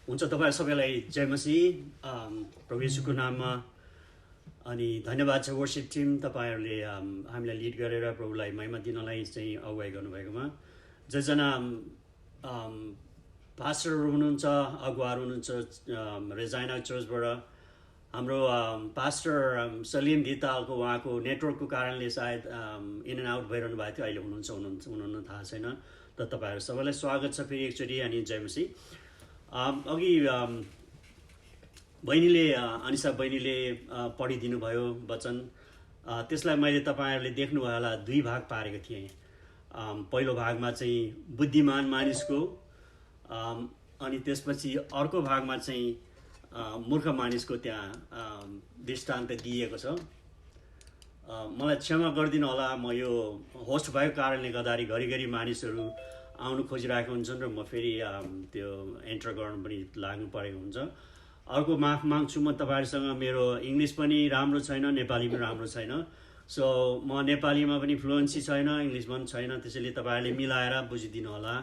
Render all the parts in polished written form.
हुन्छ तपाईहरु सबैलाई जय मसीह प्रभु येशूको नाममा अनि धन्यवाद छ वर्शिप टिम तपाईहरुले हामीलाई लिड गरेर प्रभुलाई महिमा दिनलाई चाहिँ अगुवाई गर्नुभएकोमा जजना पास्टरहरु हुनुहुन्छ अगुवाहरु हुनुहुन्छ रेजाइना चर्चबाट हाम्रो पास्टर सलिम धितालको उहाँको नेटवर्कको कारणले सायद इन एन्ड आउट भइरहनु भएको थियो अहिले हुनुहुन्न थाहा छैन त तपाईहरु सबैलाई स्वागत छ फेरि एकचोटी अनि जय मसीह अघि बहिनीले अनिसा बहिनीले पढिदिनु भयो वचन त्यसलाई मैले तपाईहरुले देख्नुभयो होला दुई भाग पारेको थिएँ पहिलो भागमा चाहिँ बुद्धिमान मानिसको अनि त्यसपछि अर्को भागमा चाहिँ मूर्ख मानिसको त्यहाँ दृष्टान्त दिएको छ मलाई क्षमा गरिदिनु होला म यो होस्ट भएको कारणले गर्दाखेरि घरिघरि मानिसहरू आउनु खोजिरहेको हुन्छन् र म फेरि त्यो एन्टर गर्नु पनि लाग्नु परेको हुन्छ अर्को माफ माग्छु म तपाईहरुसँग मेरो इङ्ग्लिस पनि राम्रो छैन नेपाली पनि राम्रो छैन सो म नेपालीमा पनि फ्लुएन्सी छैन इङ्ग्लिसमा पनि छैन त्यसैले तपाईहरुले मिलाएर बुझिदिनु होला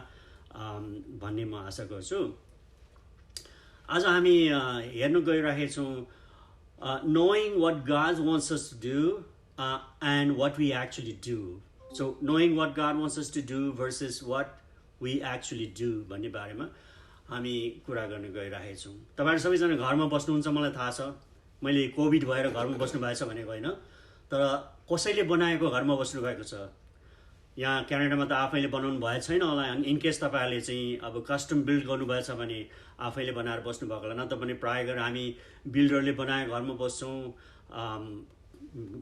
भन्ने म आशा गर्छु आज हामी हेर्न गइरहेका छौँ knowing what God wants us to do and what we actually do. So knowing what God wants us to do versus what we actually do भन्ने बारेमा हामी कुरा गर्न गइरहेका छौँ तपाईहरु सबैजना घरमा बस्नुहुन्छ मलाई थाहा छ मैले कोभिड भएर घरमा बस्नु भएको छ भनेको हैन तर कसैले बनाएको घरमा बस्नु भएको छ यहाँ क्यानाडामा त आफैले बनाउनु भएको छैन होला इन केस तपाईहरुले चाहिँ अब कस्टम बिल्ड गर्नुभएछ भने आफैले बनाएर बस्नु भएको होला न त पनि प्राय गरेर हामी बिल्डरले बनाएको घरमा बस्छौँ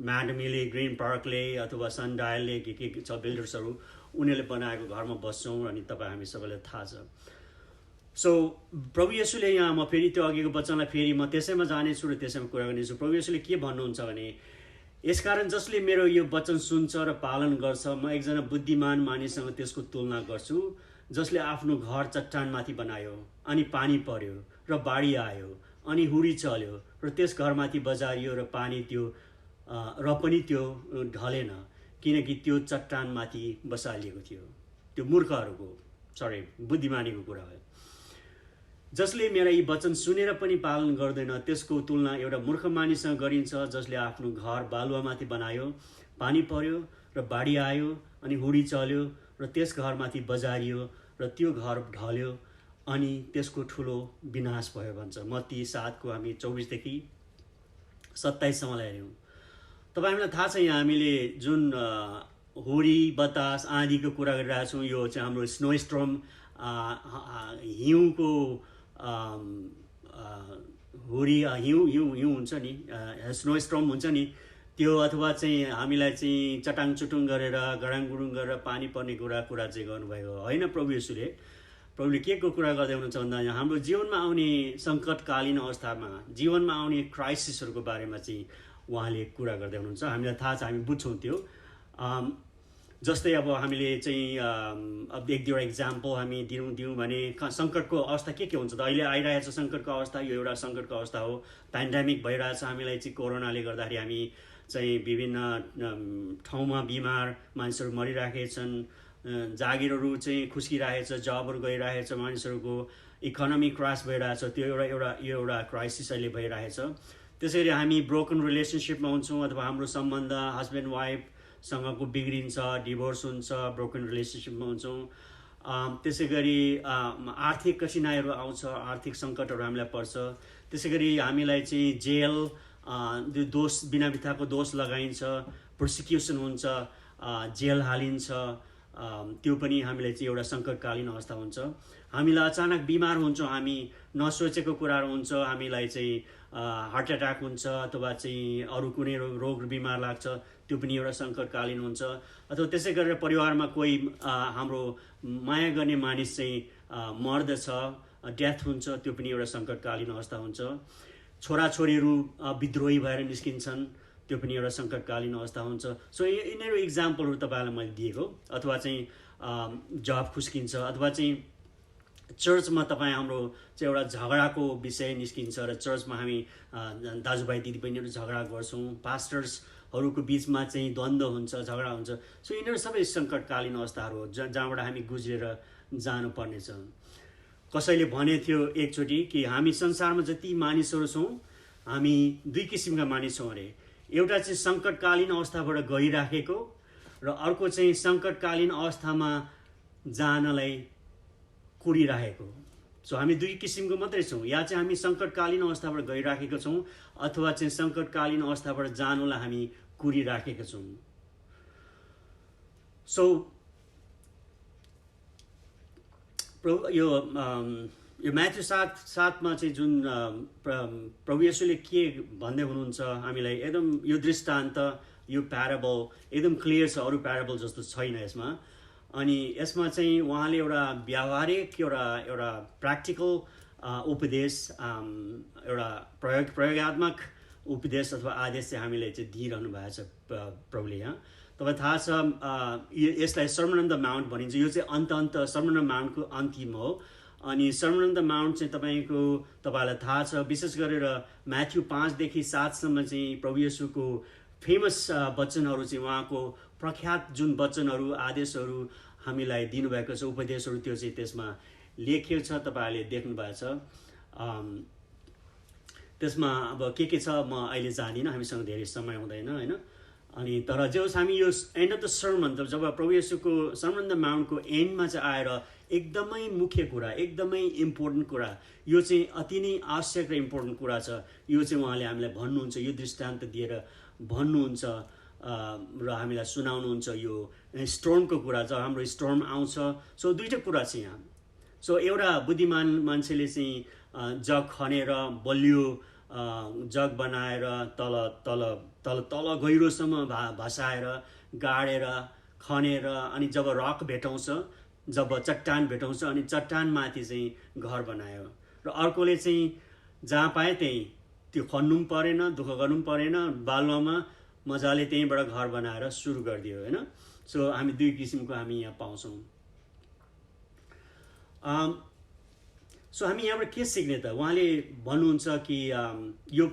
म्याडमिले ग्रीन पार्कले अथवा सनडायलले के छ बिल्डर्सहरू उनीहरूले बनाएको घरमा बस्छौँ अनि तपाईँ हामी सबैलाई थाहा छ सो प्रभु येशूले यहाँ म फेरि त्यो अघिको वचनलाई फेरि म त्यसैमा जानेछु र त्यसैमा कुरा गर्नेछु प्रभु येशूले के भन्नुहुन्छ भने यसकारण जसले मेरो यो वचन सुन्छ र पालन गर्छ म एकजना बुद्धिमान मानिससँग त्यसको तुलना गर्छु जसले आफ्नो घर चट्टानमाथि बनायो अनि पानी पर्यो र बाढी आयो अनि हुरी चल्यो र त्यस घरमाथि बजारियो र पानी त्यो र पनि त्यो ढलेन किनकि त्यो चट्टानमाथि बसालिएको थियो त्यो मूर्खहरूको बुद्धिमानीको कुरा हो जसले मेरा यी वचन सुनेर पनि पालन गर्दैन त्यसको तुलना एउटा मूर्ख मानिससँग गरिन्छ जसले आफ्नो घर बालुवामाथि बनायो पानी पर्यो र बाढी आयो अनि हुडी चल्यो र त्यस घरमाथि बजारियो र त्यो घर ढल्यो अनि त्यसको ठुलो विनाश भयो भन्छ मत्ती 7 को हामी 24 देखि 27 सम्मलाई हेर्यौं तपाईहरुलाई थाहा छ यहाँ हामीले जुन हुडी बतास आँधीको कुरा गरिरहेका छौं यो चाहिँ हाम्रो स्नो स्टर्म हिउँको हुडी हिउँ हुन्छ नि स्नो स्टर्म हुन्छ नि त्यो अथवा चाहिँ हामीलाई चाहिँ चटाङ चुटुङ गरेर गडाङगुडुङ गरेर पानी पर्ने कुरा चाहिँ गर्नुभएको होइन प्रभुले के को कुरा गर्दै हुनुहुन्छ भन्दा हाम्रो जीवनमा आउने सङ्कटकालीन अवस्थामा जीवनमा आउने क्राइसिसहरूको बारेमा चाहिँ उहाँले कुरा गर्दै हुनुहुन्छ हामीलाई थाहा छ हामी बुझ्छौँ त्यो जस्तै अब हामीले चाहिँ अब एक दुईवटा इक्जाम्पल हामी दिउँ भने सङ्कटको अवस्था के हुन्छ त अहिले आइरहेको छ सङ्कटको अवस्था यो एउटा सङ्कटको अवस्था हो पेन्डेमिक भइरहेछ हामीलाई चाहिँ कोरोनाले गर्दाखेरि हामी चाहिँ विभिन्न ठाउँमा बिमार मानिसहरू मरिरहेका छन् जागिरहरू चाहिँ खुस्किरहेछ जबहरू गइरहेछ मानिसहरूको इकोनोमी क्रास भइरहेछ त्यो यो एउटा क्राइसिस अहिले भइरहेछ त्यसैले हामी ब्रोकन रिलेसनसिपमा हुन्छौँ अथवा हाम्रो सम्बन्ध हस्बेन्ड वाइफसँगको बिग्रिन्छ डिभोर्स हुन्छ ब्रोकन रिलेसनसिपमा हुन्छौँ त्यसै गरी आर्थिक कठिनाइहरू आउँछ आर्थिक सङ्कटहरू हामीलाई पर्छ त्यसै गरी हामीलाई चाहिँ जेल दोष बिना बित्थाको दोष लगाइन्छ प्रोसिक्युसन हुन्छ जेल हालिन्छ त्यो पनि हामीलाई चाहिँ एउटा सङ्कटकालीन अवस्था हुन्छ हामीलाई अचानक बिमार हुन्छौँ हामी नसोचेको कुराहरू हुन्छ हामीलाई चाहिँ हार्ट एट्याक हुन्छ अथवा चाहिँ अरू कुनै रोग बिमार लाग्छ त्यो पनि एउटा सङ्कटकालीन हुन्छ अथवा त्यसै गरेर परिवारमा कोही हाम्रो माया गर्ने मानिस चाहिँ मर्दछ डेथ हुन्छ त्यो पनि एउटा सङ्कटकालीन अवस्था हुन्छ छोराछोरीहरू विद्रोही भएर निस्किन्छन् त्यो पनि एउटा सङ्कटकालीन अवस्था हुन्छ सो यिनीहरू इक्जाम्पलहरू तपाईँलाई मैले दिएको अथवा चाहिँ जब खुस्किन्छ अथवा चाहिँ चर्चमा तपाईँ हाम्रो चाहिँ एउटा झगडाको विषय निस्किन्छ र चर्चमा हामी दाजुभाइ दिदीबहिनीहरू झगडा गर्छौँ पास्टर्सहरूको बिचमा चाहिँ द्वन्द्व हुन्छ झगडा हुन्छ सो यिनीहरू सबै सङ्कटकालीन अवस्थाहरू हो जहाँबाट हामी गुज्रेर जानुपर्नेछ कसैले भने थियो एकचोटि कि हामी संसारमा जति मानिसहरू छौँ हामी दुई किसिमका मानिस छौँ अरे। एउटा चाहिँ सङ्कटकालीन अवस्थाबाट गइराखेको र अर्को चाहिँ सङ्कटकालीन अवस्थामा जानलाई कुरिराखेको। सो हामी दुई किसिमको मात्रै छौँ, या चाहिँ हामी सङ्कटकालीन अवस्थाबाट गइराखेको छौँ अथवा चाहिँ सङ्कटकालीन अवस्थाबाट जानुलाई हामी कुरिराखेका छौँ। सो यो म्याथ्यु 7:7 चाहिँ जुन प्रभु येशूले के भन्दै हुनुहुन्छ हामीलाई, एकदम यो दृष्टान्त, यो प्याराबल एकदम क्लियर छ, अरू प्याराबल जस्तो छैन यसमा। अनि यसमा चाहिँ उहाँले एउटा व्यावहारिक एउटा प्र्याक्टिकल उपदेश, एउटा प्रयोगात्मक उपदेश अथवा आदेश चाहिँ हामीलाई चाहिँ दिइरहनु भएको छ प्रभुले। यहाँ तपाईँ थाहा छ यसलाई सर्मन अन द माउन्ट भनिन्छ। यो चाहिँ अन्त सर्मन अन द माउन्टको अन्तिम हो। अनि सर्मन अन द माउन्ट चाहिँ तपाईँलाई थाहा छ, विशेष गरेर म्याथ्यु 5देखि 7सम्म चाहिँ प्रभु येशूको फेमस वचनहरू चाहिँ, उहाँको प्रख्यात जुन वचनहरू आदेशहरू हामीलाई दिनुभएको छ, उपदेशहरू, त्यो चाहिँ त्यसमा लेखिएको छ, तपाईँहरूले देख्नु भएको छ। त्यसमा अब के छ म अहिले जान्दिनँ, हामीसँग धेरै समय हुँदैन होइन। अनि तर जे होस्, हामी यो एन्ड अफ द सर्मन, जब प्रभु येशूको सर्मन अन द माउन्टको एन्डमा चाहिँ आएर एकदमै मुख्य कुरा, एकदमै इम्पोर्टेन्ट कुरा, यो चाहिँ अति नै आवश्यक र इम्पोर्टेन्ट कुरा छ, यो चाहिँ उहाँले हामीलाई भन्नुहुन्छ, यो दृष्टान्त दिएर भन्नुहुन्छ र हामीलाई सुनाउनुहुन्छ यो स्टोर्मको कुरा। जब हाम्रो स्टोर्म आउँछ, सो दुईवटा कुरा छ यहाँ। सो एउटा बुद्धिमान मान्छेले चाहिँ जग खनेर बलियो जग बनाएर तल तल तल तल गहिरोसम्म भसाएर गाडेर खनेर, अनि जब रक भेटाउँछ, जब चट्टान भेटाउँछ, अनि चट्टानमाथि चाहिँ घर बनायो। र अर्कोले चाहिँ जहाँ पाए त्यहीँ, त्यो खन्नु पनि परेन, दुःख गर्नु पनि परेन, बालुवामा मजाले त्यहीँबाट घर बनाएर सुरु गरिदियो होइन। सो हामी दुई किसिमको हामी यहाँ पाउँछौँ। सो हामी यहाँबाट के सिक्ने त? उहाँले भन्नुहुन्छ कि यो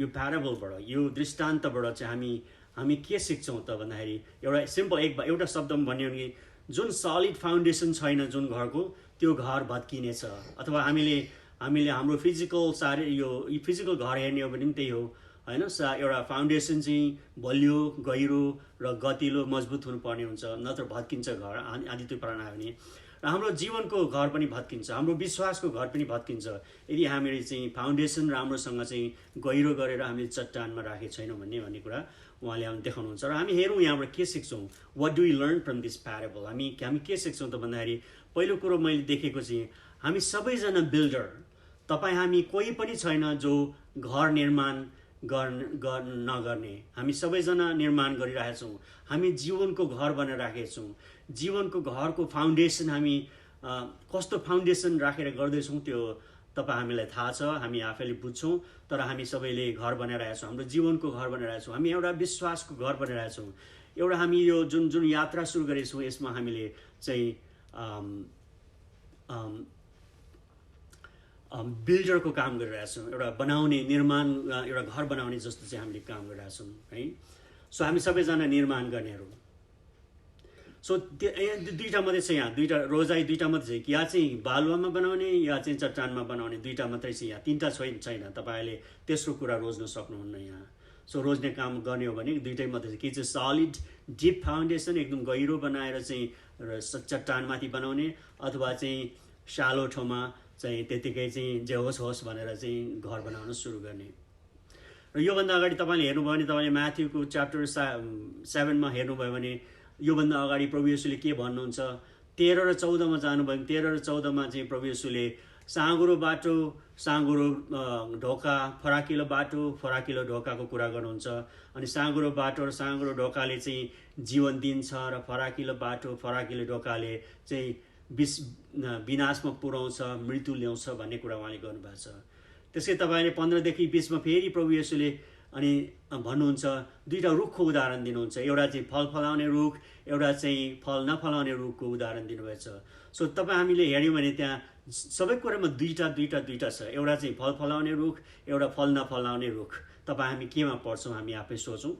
प्याराबलबाट, यो दृष्टान्तबाट चाहिँ हामी के सिक्छौँ त भन्दाखेरि, एउटा सिम्पल एउटा शब्दमा भन्यो भने, जुन सलिड फाउन्डेसन छैन जुन घरको, त्यो घर भत्किनेछ। अथवा हामीले हाम्रो फिजिकल यो फिजिकल घर हेर्ने हो भने पनि त्यही हो होइन। एउटा फाउन्डेसन चाहिँ बलियो, गहिरो र गतिलो, मजबुत हुनुपर्ने हुन्छ, नत्र भत्किन्छ घर आदि तुफान आयो भने। र हाम्रो जीवनको घर पनि भत्किन्छ, हाम्रो विश्वासको घर पनि भत्किन्छ यदि हामीले चाहिँ फाउन्डेसन राम्रोसँग चाहिँ गहिरो गरेर हामीले चट्टानमा राखेको छैनौँ भन्ने कुरा उहाँले हामी देखाउनुहुन्छ। र हामी हेरौँ यहाँबाट के सिक्छौँ। What do we learn from this parable? हामी के सिक्छौँ त भन्दाखेरि, पहिलो कुरो मैले देखेको चाहिँ, हामी सबैजना बिल्डर, तपाईँ हामी कोही पनि छैन जो घर निर्माण नगर्ने। हामी सबैजना निर्माण गरिरहेका छौँ। हामी जीवनको घर बनाइराखेका छौँ। जीवनको घरको फाउन्डेसन हामी कस्तो फाउन्डेसन राखेर गर्दैछौँ त्यो हामीलाई थाहा छ, हामी आफैले बुझ्छौँ। तर हामी सबैले घर बनाइरहेका छौँ, हाम्रो जीवनको घर बनाइरहेका छौँ, हामी एउटा विश्वासको घर बनाइरहेका छौँ। एउटा हामी यो जुन यात्रा सुरु गरेछौँ, यसमा हामीले चाहिँ बिल्डरको काम गरिरहेका छौँ, एउटा बनाउने, निर्माण, एउटा घर बनाउने जस्तो चाहिँ हामीले काम गरिरहेका छौँ है। सो हामी सबैजना निर्माण गर्नेहरू। सो दुईवटा मात्रै छ यहाँ, दुईवटा रोजाइ दुईवटा मात्रै छ, या चाहिँ बालुवामा बनाउने या चाहिँ चट्टानमा बनाउने, दुईवटा मात्रै छ यहाँ, तिनवटा छैन। तपाईँले तेस्रो कुरा रोज्न सक्नुहुन्न यहाँ। सो रोज्ने काम गर्ने हो भने दुईवटै मात्रै छ, कि चाहिँ सलिड डिप फाउन्डेसन एकदम गहिरो बनाएर चाहिँ चट्टानमाथि बनाउने, अथवा चाहिँ सालो ठाउँमा चाहिँ त्यतिकै चाहिँ जे होस् भनेर चाहिँ घर बनाउन सुरु गर्ने। र योभन्दा अगाडि तपाईँले हेर्नुभयो भने, तपाईँले म्याथ्युको च्याप्टर 7मा हेर्नुभयो भने, योभन्दा अगाडि प्रभु येशूले के भन्नुहुन्छ, 13 र 14मा जानुभयो भने 13 र 14मा चाहिँ प्रभु येशूले साँघुरो बाटो, साँघुरो ढोका, फराकिलो बाटो, फराकिलो ढोकाको कुरा गर्नुहुन्छ। अनि साँघुरो बाटो र साँघुरो ढोकाले चाहिँ जीवन दिन्छ, र फराकिलो बाटो, फराकिलो ढोकाले चाहिँ विनाशमा पुर्याउँछ, मृत्यु ल्याउँछ भन्ने कुरा उहाँले गर्नुभएको छ। त्यसै तपाईँले 15देखि 20मा फेरि प्रभु येशूले अनि भन्नुहुन्छ, दुईवटा रुखको उदाहरण दिनुहुन्छ। एउटा चाहिँ फल फलाउने रुख, एउटा चाहिँ फल नफलाउने रुखको उदाहरण दिनुभएको छ। सो हामीले हेऱ्यौँ भने त्यहाँ सबै कुरामा दुईवटा छ। एउटा चाहिँ फल फलाउने रुख, एउटा फल नफलाउने रुख। हामी केमा पढ्छौँ, हामी आफै सोचौँ।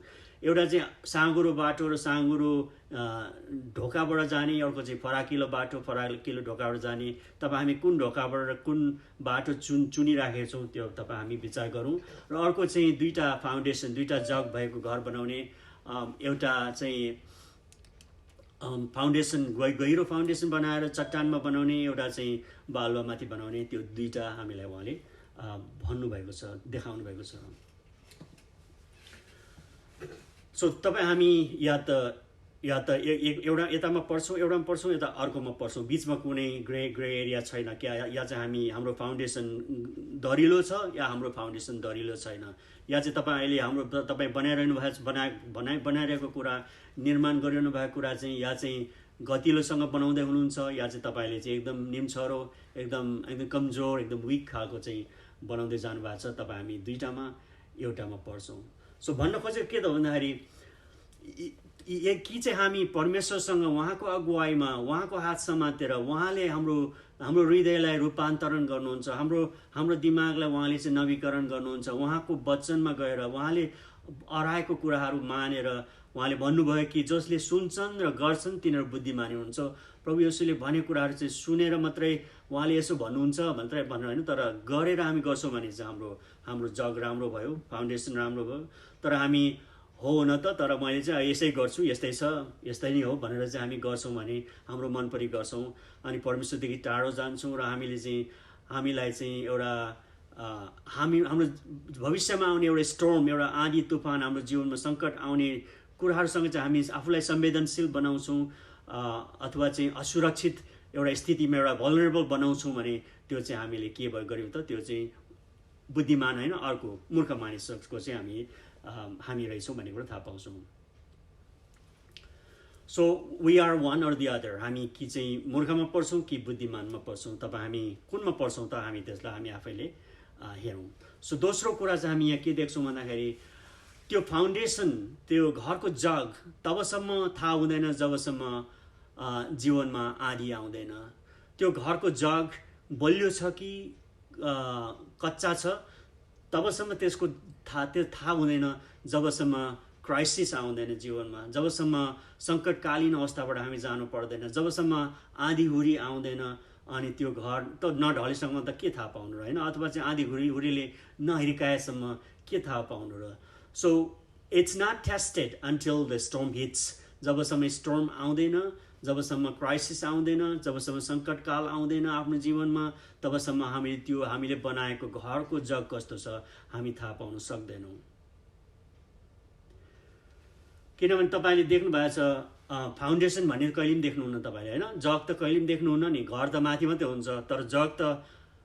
एउटा चाहिँ साँघुरो बाटो र साँघुरो ढोकाबाट जाने, अर्को चाहिँ फराकिलो बाटो फराकिलो ढोकाबाट जाने। तपाईँ हामी कुन ढोकाबाट र कुन बाटो चुनिराखेका छौँ त्यो तपाईँ हामी विचार गरौँ। र अर्को चाहिँ दुईवटा फाउन्डेसन, दुईवटा जग भएको घर बनाउने, एउटा चाहिँ फाउन्डेसन गहिरो फाउन्डेसन बनाएर चट्टानमा बनाउने, एउटा चाहिँ बालुवामाथि बनाउने। त्यो दुईवटा हामीलाई उहाँले भन्नुभएको छ, देखाउनु भएको छ। सो तपाईँ हामी या त एउटा यतामा पढ्छौँ, एउटामा पढ्छौँ, यता अर्कोमा पढ्छौँ, बिचमा कुनै ग्रे एरिया छैन क्या? या चाहिँ हाम्रो फाउन्डेसन दरिलो छ या हाम्रो फाउन्डेसन दरिलो छैन? या चाहिँ तपाईँ बनाइरहेको कुरा, निर्माण गरिरहनु भएको कुरा चाहिँ या चाहिँ गतिलोसँग बनाउँदै हुनुहुन्छ, या चाहिँ तपाईँले चाहिँ एकदम निम्छरो, एकदम कमजोर, एकदम विक खालको चाहिँ बनाउँदै जानुभएको छ। तपाईँ हामी दुईवटामा एउटामा पढ्छौँ। सो भन्न खोजेको के त भन्दाखेरि कि चाहिँ हामी परमेश्वरसँग उहाँको अगुवाईमा, उहाँको हात समातेर उहाँले हाम्रो हृदयलाई रूपान्तरण गर्नुहुन्छ, हाम्रो दिमागलाई उहाँले चाहिँ नवीकरण गर्नुहुन्छ। उहाँको वचनमा गएर उहाँले अराएको कुराहरू मानेर उहाँले भन्नुभयो कि जसले सुन्छन् र गर्छन् तिनीहरू बुद्धिमानी हुन्छ। प्रभु येशूले भनेको कुराहरू चाहिँ सुनेर मात्रै उहाँले यसो भन्नुहुन्छ मात्रै भन्नु होइन, तर गरेर हामी गर्छौँ भने चाहिँ हाम्रो जग राम्रो भयो, फाउन्डेसन राम्रो भयो। तर हामी हो न त, तर मैले चाहिँ यसै गर्छु, यस्तै छ, यस्तै नै हो भनेर चाहिँ हामी गर्छौँ भने हाम्रो मनपरी गर्छौँ अनि परमेश्वरदेखि टाढो जान्छौँ। र हामीलाई चाहिँ एउटा हाम्रो भविष्यमा आउने एउटा स्टर्म, एउटा आँधी तुफान, हाम्रो जीवनमा सङ्कट आउने कुराहरूसँग चाहिँ हामी आफूलाई संवेदनशील बनाउँछौँ अथवा चाहिँ असुरक्षित एउटा स्थितिमा एउटा भलनरेबल बनाउँछौँ भने त्यो चाहिँ हामीले के गर्यौँ त? त्यो चाहिँ बुद्धिमान होइन, अर्को मूर्ख मानिसको चाहिँ हामी रहेछौँ भन्ने कुरा थाहा पाउँछौँ। So we are one or the other. हामी कि चाहिँ मूर्खमा पढ्छौँ कि बुद्धिमानमा पढ्छौँ? तपाईँ हामी कुनमा पढ्छौँ त हामी त्यसलाई हामी आफैले हेरौँ। सो दोस्रो कुरा चाहिँ हामी यहाँ के देख्छौँ भन्दाखेरि त्यो फाउन्डेसन, त्यो घरको जग तबसम्म थाहा हुँदैन जबसम्म जीवनमा आँधी आउँदैन। त्यो घरको जग बलियो छ कि कच्चा छ तबसम्म त्यसको थाहा हुँदैन जबसम्म क्राइसिस आउँदैन जीवनमा, जबसम्म सङ्कटकालीन अवस्थाबाट हामी जानु पर्दैन, जबसम्म आँधीहुरी आउँदैन अनि त्यो घर त नढलेसम्म त के थाहा पाउनु र होइन? अथवा चाहिँ आँधीहुरीले नहिर्काएसम्म के थाहा पाउनु र? So it's not tested until the storm hits. जबसम्म स्टर्म आउँदैन, जबसम्म क्राइसिस आउँदैन, जबसम्म सङ्कटकाल आउँदैन आफ्नो जीवनमा, तबसम्म हामीले बनाएको घरको जग कस्तो छ हामी थाहा पाउन सक्दैनौँ। किनभने तपाईँले देख्नु भएको छ फाउन्डेसन भनेर कहिले पनि देख्नुहुन्न तपाईँले, होइन? जग त कहिले पनि देख्नुहुन्न नि, घर त माथि मात्रै हुन्छ, तर जग त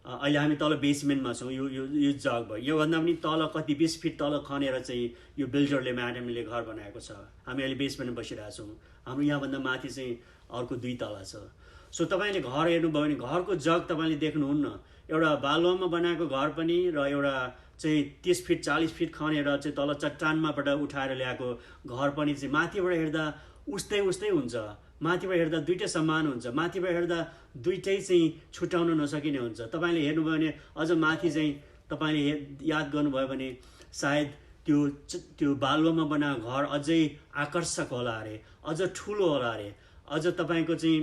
अहिले हामी तल बेसमेन्टमा छौँ। यो जग भयो, योभन्दा पनि तल कति 20 फिट तल खनेर चाहिँ यो बिल्डरले म्याडमले घर बनाएको छ। हामी अहिले बेसमेन्टमा बसिरहेको छौँ। हाम्रो यहाँभन्दा माथि चाहिँ अर्को 2 तला छ। सो तपाईँले घर हेर्नुभयो भने घरको जग तपाईँले देख्नुहुन्न। एउटा बालुवामा बनाएको घर पनि र एउटा चाहिँ 30 फिट 40 फिट खनेर चाहिँ तल चट्टानमाबाट उठाएर ल्याएको घर पनि चाहिँ माथिबाट हेर्दा उस्तै हुन्छ, माथिबाट हेर्दा दुइटै समान हुन्छ, माथिबाट हेर्दा दुइटै चाहिँ छुट्याउन नसकिने हुन्छ। तपाईँले हेर्नुभयो भने अझ माथि चाहिँ तपाईँले याद गर्नुभयो भने सायद त्यो बालुवामा बनाएको घर अझै आकर्षक होला अरे, अझ ठुलो होला अरे, अझ तपाईँको चाहिँ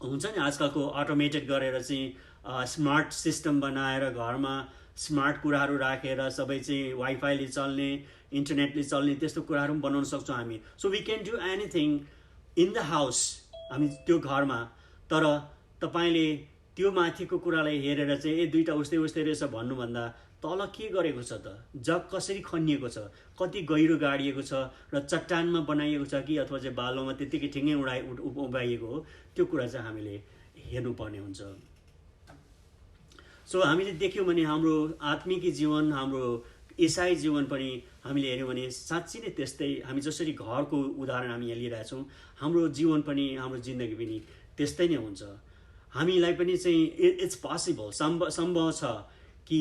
हुन्छ नि आजकलको अटोमेटेड गरेर चाहिँ स्मार्ट सिस्टम बनाएर घरमा स्मार्ट कुराहरू राखेर सबै चाहिँ वाइफाईले चल्ने, इन्टरनेटले चल्ने त्यस्तो कुराहरू पनि बनाउन सक्छौँ हामी। So we can do anything in the house, हामी त्यो घरमा। तर तपाईँले त्यो माथिको कुरालाई हेरेर चाहिँ दुईवटा उस्तै रहेछ भन्नुभन्दा तल के गरेको छ त? जग कसरी खनिएको छ, कति गहिरो गाडिएको छ र चट्टानमा बनाइएको छ कि अथवा चाहिँ बालुवामा त्यत्तिकै ठिङ्गै उभाइएको हो, त्यो कुरा चाहिँ हामीले हेर्नुपर्ने हुन्छ। सो हामीले देख्यौँ भने हाम्रो आत्मिक जीवन, हाम्रो इसाई जीवन पनि हामीले हेऱ्यौँ भने साँच्चै नै त्यस्तै, हामी जसरी घरको उदाहरण हामी यहाँ लिइरहेछौँ, हाम्रो जीवन पनि, हाम्रो जिन्दगी पनि त्यस्तै नै हुन्छ। हामीलाई पनि चाहिँ इट्स पोसिबल, सम्भव छ कि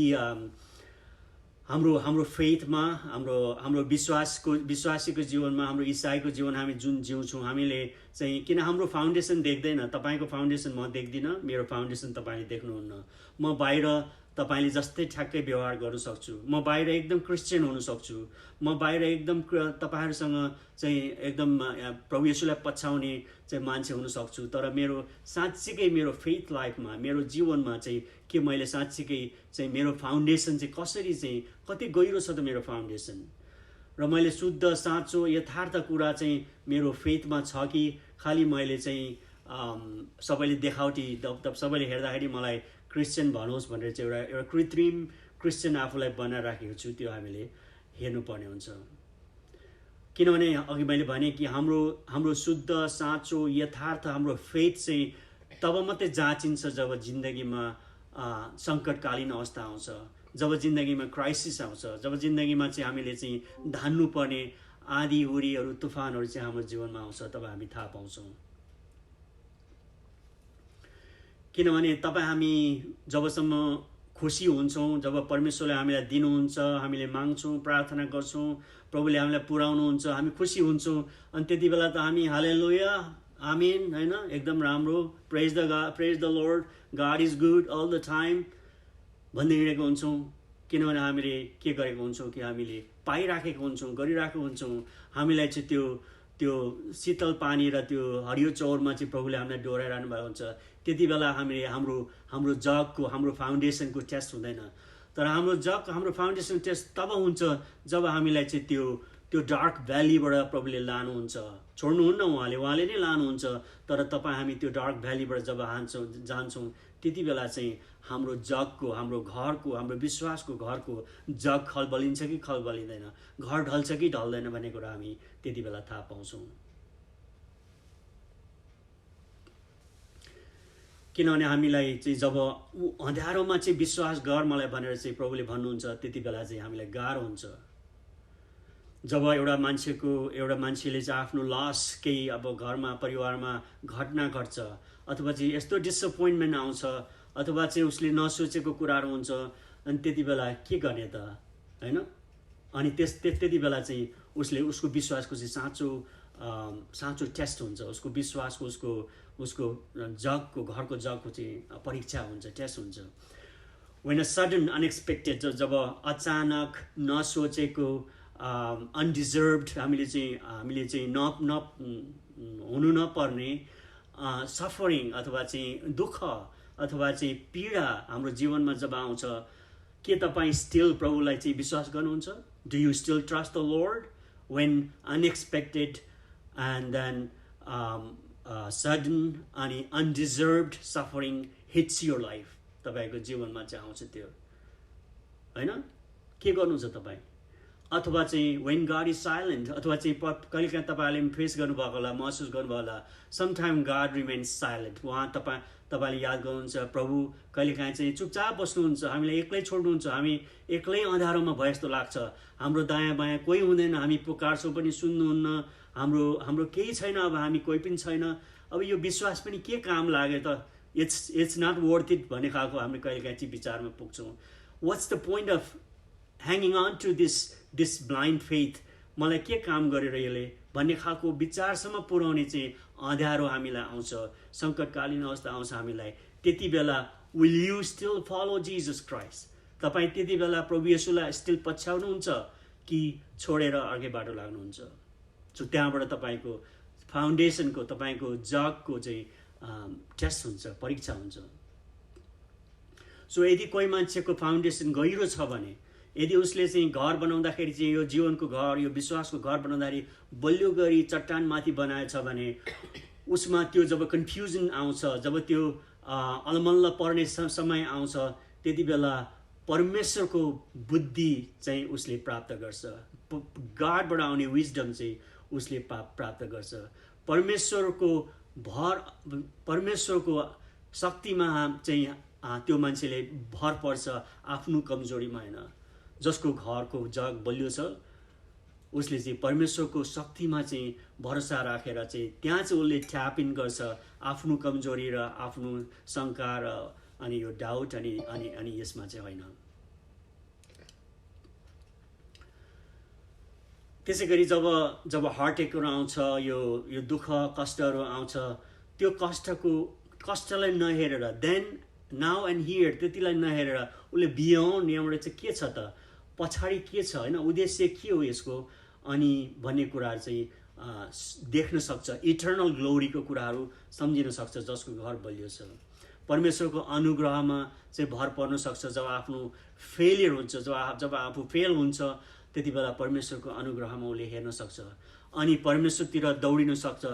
हाम्रो फेथमा, हाम्रो विश्वासीको जीवनमा, हाम्रो इसाईको जीवन हामी जुन जिउँछौँ, हामीले चाहिँ किन हाम्रो फाउन्डेसन देख्दैन, तपाईँको फाउन्डेसन म देख्दिनँ, मेरो फाउन्डेसन तपाईँले देख्नुहुन्न। म बाहिर तपाईँले जस्तै ठ्याक्कै व्यवहार गर्न सक्छु, म बाहिर एकदम क्रिस्चियन हुन सक्छु, म बाहिर एकदम तपाईँहरूसँग चाहिँ एकदम प्रभु येशूलाई पछ्याउने चाहिँ मान्छे हुन सक्छु, तर मेरो साँच्चीकै मेरो फेथ लाइफमा मेरो जीवनमा चाहिँ के मैले साँच्चीकै चाहिँ मेरो फाउन्डेसन चाहिँ कसरी चाहिँ कति गहिरो छ त मेरो फाउन्डेसन, र मैले शुद्ध साँचो यथार्थ कुरा चाहिँ मेरो फेथमा छ कि खालि मैले चाहिँ सबैले देखावटी सबैले हेर्दाखेरि मलाई क्रिस्चियन भनोस् भनेर चाहिँ एउटा कृत्रिम क्रिस्चियन आफूलाई बनाएर राखेको छु, त्यो हामीले हेर्नुपर्ने हुन्छ। किनभने अघि मैले भने कि हाम्रो शुद्ध साँचो यथार्थ हाम्रो फेथ चाहिँ तब मात्रै जाँचिन्छ जब जिन्दगीमा सङ्कटकालीन अवस्था आउँछ, जब जिन्दगीमा क्राइसिस आउँछ, जब जिन्दगीमा चाहिँ हामीले चाहिँ धान्नुपर्ने आँधी हुरीहरू तुफानहरू चाहिँ हाम्रो जीवनमा आउँछ, तब हामी थाहा पाउँछौँ। किनभने तपाईँ हामी जबसम्म खुसी हुन्छौँ, जब परमेश्वरले हामीलाई दिनुहुन्छ, हामीले माग्छौँ, प्रार्थना गर्छौँ, प्रभुले हामीलाई पुर्याउनुहुन्छ, हामी खुसी हुन्छौँ, अनि त्यति बेला त हामी हालेलुया आमेन होइन एकदम राम्रो praise the Lord, God is good all the time भन्दै हिँडेको हुन्छौँ। किनभने हामीले के गरेको हुन्छौँ कि हामीले पाइराखेको हुन्छौँ, गरिरहेको हुन्छौँ, हामीलाई चाहिँ त्यो शीतल पानी र त्यो हरियो चौरमा चाहिँ प्रभुले हामीलाई डोराइरहनु भएको हुन्छ। त्यति बेला हामीले हाम्रो जगको हाम्रो फाउन्डेसनको टेस्ट हुँदैन, तर हाम्रो फाउन्डेसन टेस्ट तब हुन्छ जब हामीलाई चाहिँ त्यो डार्क भ्यालीबाट प्रभुले लानुहुन्छ, छोड्नुहुन्न उहाँले नै लानुहुन्छ, तर तपाईँ हामी त्यो डार्क भ्यालीबाट जब जान्छौँ त्यति बेला चाहिँ हाम्रो जगको, हाम्रो घरको, हाम्रो विश्वासको घरको जग खलबलिन्छ कि खलबलिँदैन, घर ढल्छ कि ढल्दैन भन्ने कुरा हामी त्यति बेला थाहा पाउँछौँ। किनभने हामीलाई चाहिँ जब अँध्यारोमा चाहिँ विश्वास गर मलाई भनेर चाहिँ प्रभुले भन्नुहुन्छ, त्यति बेला चाहिँ हामीलाई गाह्रो हुन्छ। जब एउटा मान्छेले चाहिँ आफ्नो लस केही अब घरमा परिवारमा घटना घट्छ, अथवा चाहिँ यस्तो डिसअपोइन्टमेन्ट आउँछ, अथवा चाहिँ उसले नसोचेको कुराहरू हुन्छ, अनि त्यति बेला के गर्ने त होइन। अनि त्यति बेला चाहिँ उसको विश्वासको चाहिँ साँचो टेस्ट हुन्छ, उसको विश्वासको उसको घरको जगको चाहिँ परीक्षा हुन्छ, टेस्ट हुन्छ। व्हेन अ सडन अनएक्सपेक्टेड, जब अचानक नसोचेको अनडिजर्भड हामीले चाहिँ हुनु नपर्ने सफरिङ अथवा चाहिँ दुःख अथवा चाहिँ पीडा हाम्रो जीवनमा जब आउँछ, के तपाईँ स्टिल प्रभुलाई चाहिँ विश्वास गर्नुहुन्छ? Do you still trust the Lord when unexpected and then sudden अनि undeserved suffering hits your life, तपाईँको जीवनमा चाहिँ आउँछ त्यो होइन, के गर्नुहुन्छ तपाईँ? अथवा चाहिँ वेन गॉड इज साइलेन्ट, अथवा चाहिँ कहिलेकाहीँ तपाईँहरूले फेस गर्नुभएको होला, महसुस गर्नुभयो होला, समटाइम गॉड रिमेन्स साइलेन्ट। उहाँ तपाईँले याद गर्नुहुन्छ प्रभु कहिलेकाहीँ चाहिँ चुपचाप बस्नुहुन्छ, हामीलाई एक्लै छोड्नुहुन्छ, हामी एक्लै अँध्यारोमा भए जस्तो लाग्छ, हाम्रो दायाँ बायाँ कोही हुँदैन, हामी पुकारछौँ पनि सुन्नुहुन्न, हाम्रो केही छैन, अब हामी कोही पनि छैन, अब यो विश्वास पनि के काम लाग्यो त, इट्स नट वर्थ इट भन्ने खालको हामी कहिलेकाहीँ चाहिँ विचारमा पुग्छौँ। What's the point of hanging on to this blind faith, मलाई के काम गरेर यसले भन्ने खालको विचारसम्म पुर्याउने चाहिँ अँध्यारो हामीलाई आउँछ, सङ्कटकालीन अवस्था आउँछ हामीलाई। त्यति बेला will you still follow Jesus Christ? तपाईँ त्यति बेला प्रभु येशूलाई स्टिल पछ्याउनुहुन्छ कि छोडेर अर्कै बाटो लाग्नुहुन्छ? सो त्यहाँबाट तपाईँको फाउन्डेसनको, तपाईँको जगको चाहिँ टेस्ट हुन्छ, परीक्षा हुन्छ। सो यदि कोही मान्छेको फाउन्डेसन गहिरो छ भने, यदि उसले चाहिँ घर बनाउँदाखेरि चाहिँ यो जीवनको घर, यो विश्वासको घर बनाउँदाखेरि बलियो गरी चट्टानमाथि बनाएछ भने, उसमा त्यो जब कन्फ्युजन आउँछ, जब त्यो अलमल्ल पर्ने समय आउँछ, त्यति बेला परमेश्वरको बुद्धि चाहिँ उसले प्राप्त गर्छ, गॉडबाट आउने विजडम चाहिँ उसले प्राप्त गर्छ। परमेश्वरको शक्तिमा चाहिँ त्यो मान्छेले भर पर्छ, आफ्नो कमजोरीमा होइन। जसको घरको जग बलियो छ उसले चाहिँ परमेश्वरको शक्तिमा चाहिँ भरोसा राखेर चाहिँ त्यहाँ चाहिँ उसले ट्याप इन गर्छ आफ्नो कमजोरी र आफ्नो शङ्का र अनि यो डाउट अनि यसमा चाहिँ होइन। त्यसै गरी जब हार्ट एटेकहरू आउँछ, यो दुःख कष्टहरू आउँछ, त्यो कष्टलाई नहेरेर नाउ एन्ड हियर त्यतिलाई नहेरेर उसले बियोन्ड यहाँबाट चाहिँ के छ त, पछाडि के छ होइन, उद्देश्य के हो यसको अनि भन्ने कुराहरू चाहिँ देख्न सक्छ। इटर्नल ग्लोरीको कुराहरू सम्झिन सक्छ जसको घर बलियो छ। परमेश्वरको अनुग्रहमा चाहिँ भर पर्न सक्छ। जब आफ्नो फेलियर हुन्छ, जब आफू फेल हुन्छ त्यति बेला परमेश्वरको अनुग्रहमा उसले हेर्न सक्छ अनि परमेश्वरतिर दौडिन सक्छ,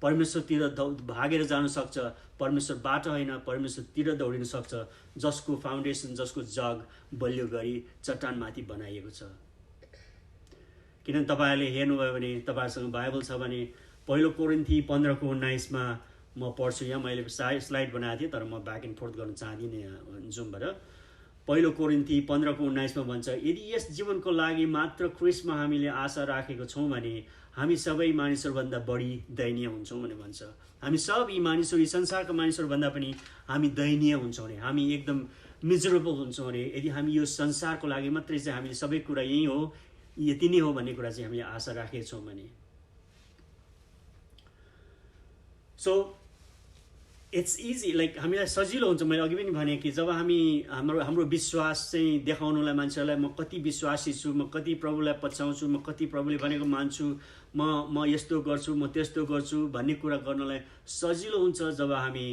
परमेश्वरतिर भागेर जान सक्छ। परमेश्वरबाट होइन, परमेश्वरतिर दौडिन सक्छ जसको फाउन्डेसन, जसको जग बलियो गरी चट्टानमाथि बनाइएको छ। किनभने तपाईँहरूले हेर्नुभयो भने, तपाईँहरूसँग बाइबल छ भने पहिलो कोरिन्थी 15:19 म पढ्छु। यहाँ मैले स्लाइड बनाएको थिएँ तर म ब्याक एन्ड फोर्थ गर्न चाहदिनँ जुमबाट। पहिलो कोरिन्थी 15:19 भन्छ, यदि यस जीवनको लागि मात्र क्रिस्टमा हामीले आशा राखेको छौँ भने हामी सबै मानिसहरूभन्दा बढी दयनीय हुन्छौँ भने भन्छ। हामी सब यी मानिसहरू, यी संसारका मानिसहरूभन्दा पनि हामी दयनीय हुन्छौँ भने, हामी एकदम मिजरेबल हुन्छौँ भने, यदि हामी यो संसारको लागि मात्रै चाहिँ हामीले सबै कुरा यही हो, यति नै हो भन्ने कुरा चाहिँ हामीले आशा राखेका छौँ भने। सो इट्स इजी, लाइक हामीलाई सजिलो हुन्छ। मैले अघि पनि भने कि जब हामी हाम्रो विश्वास चाहिँ देखाउनुलाई मान्छेहरूलाई म कति विश्वासी छु, म कति प्रभुलाई पछ्याउँछु, म कति प्रभुले भनेको मान्छु, म यस्तो गर्छु, म त्यस्तो गर्छु भन्ने कुरा गर्नलाई सजिलो हुन्छ जब हामी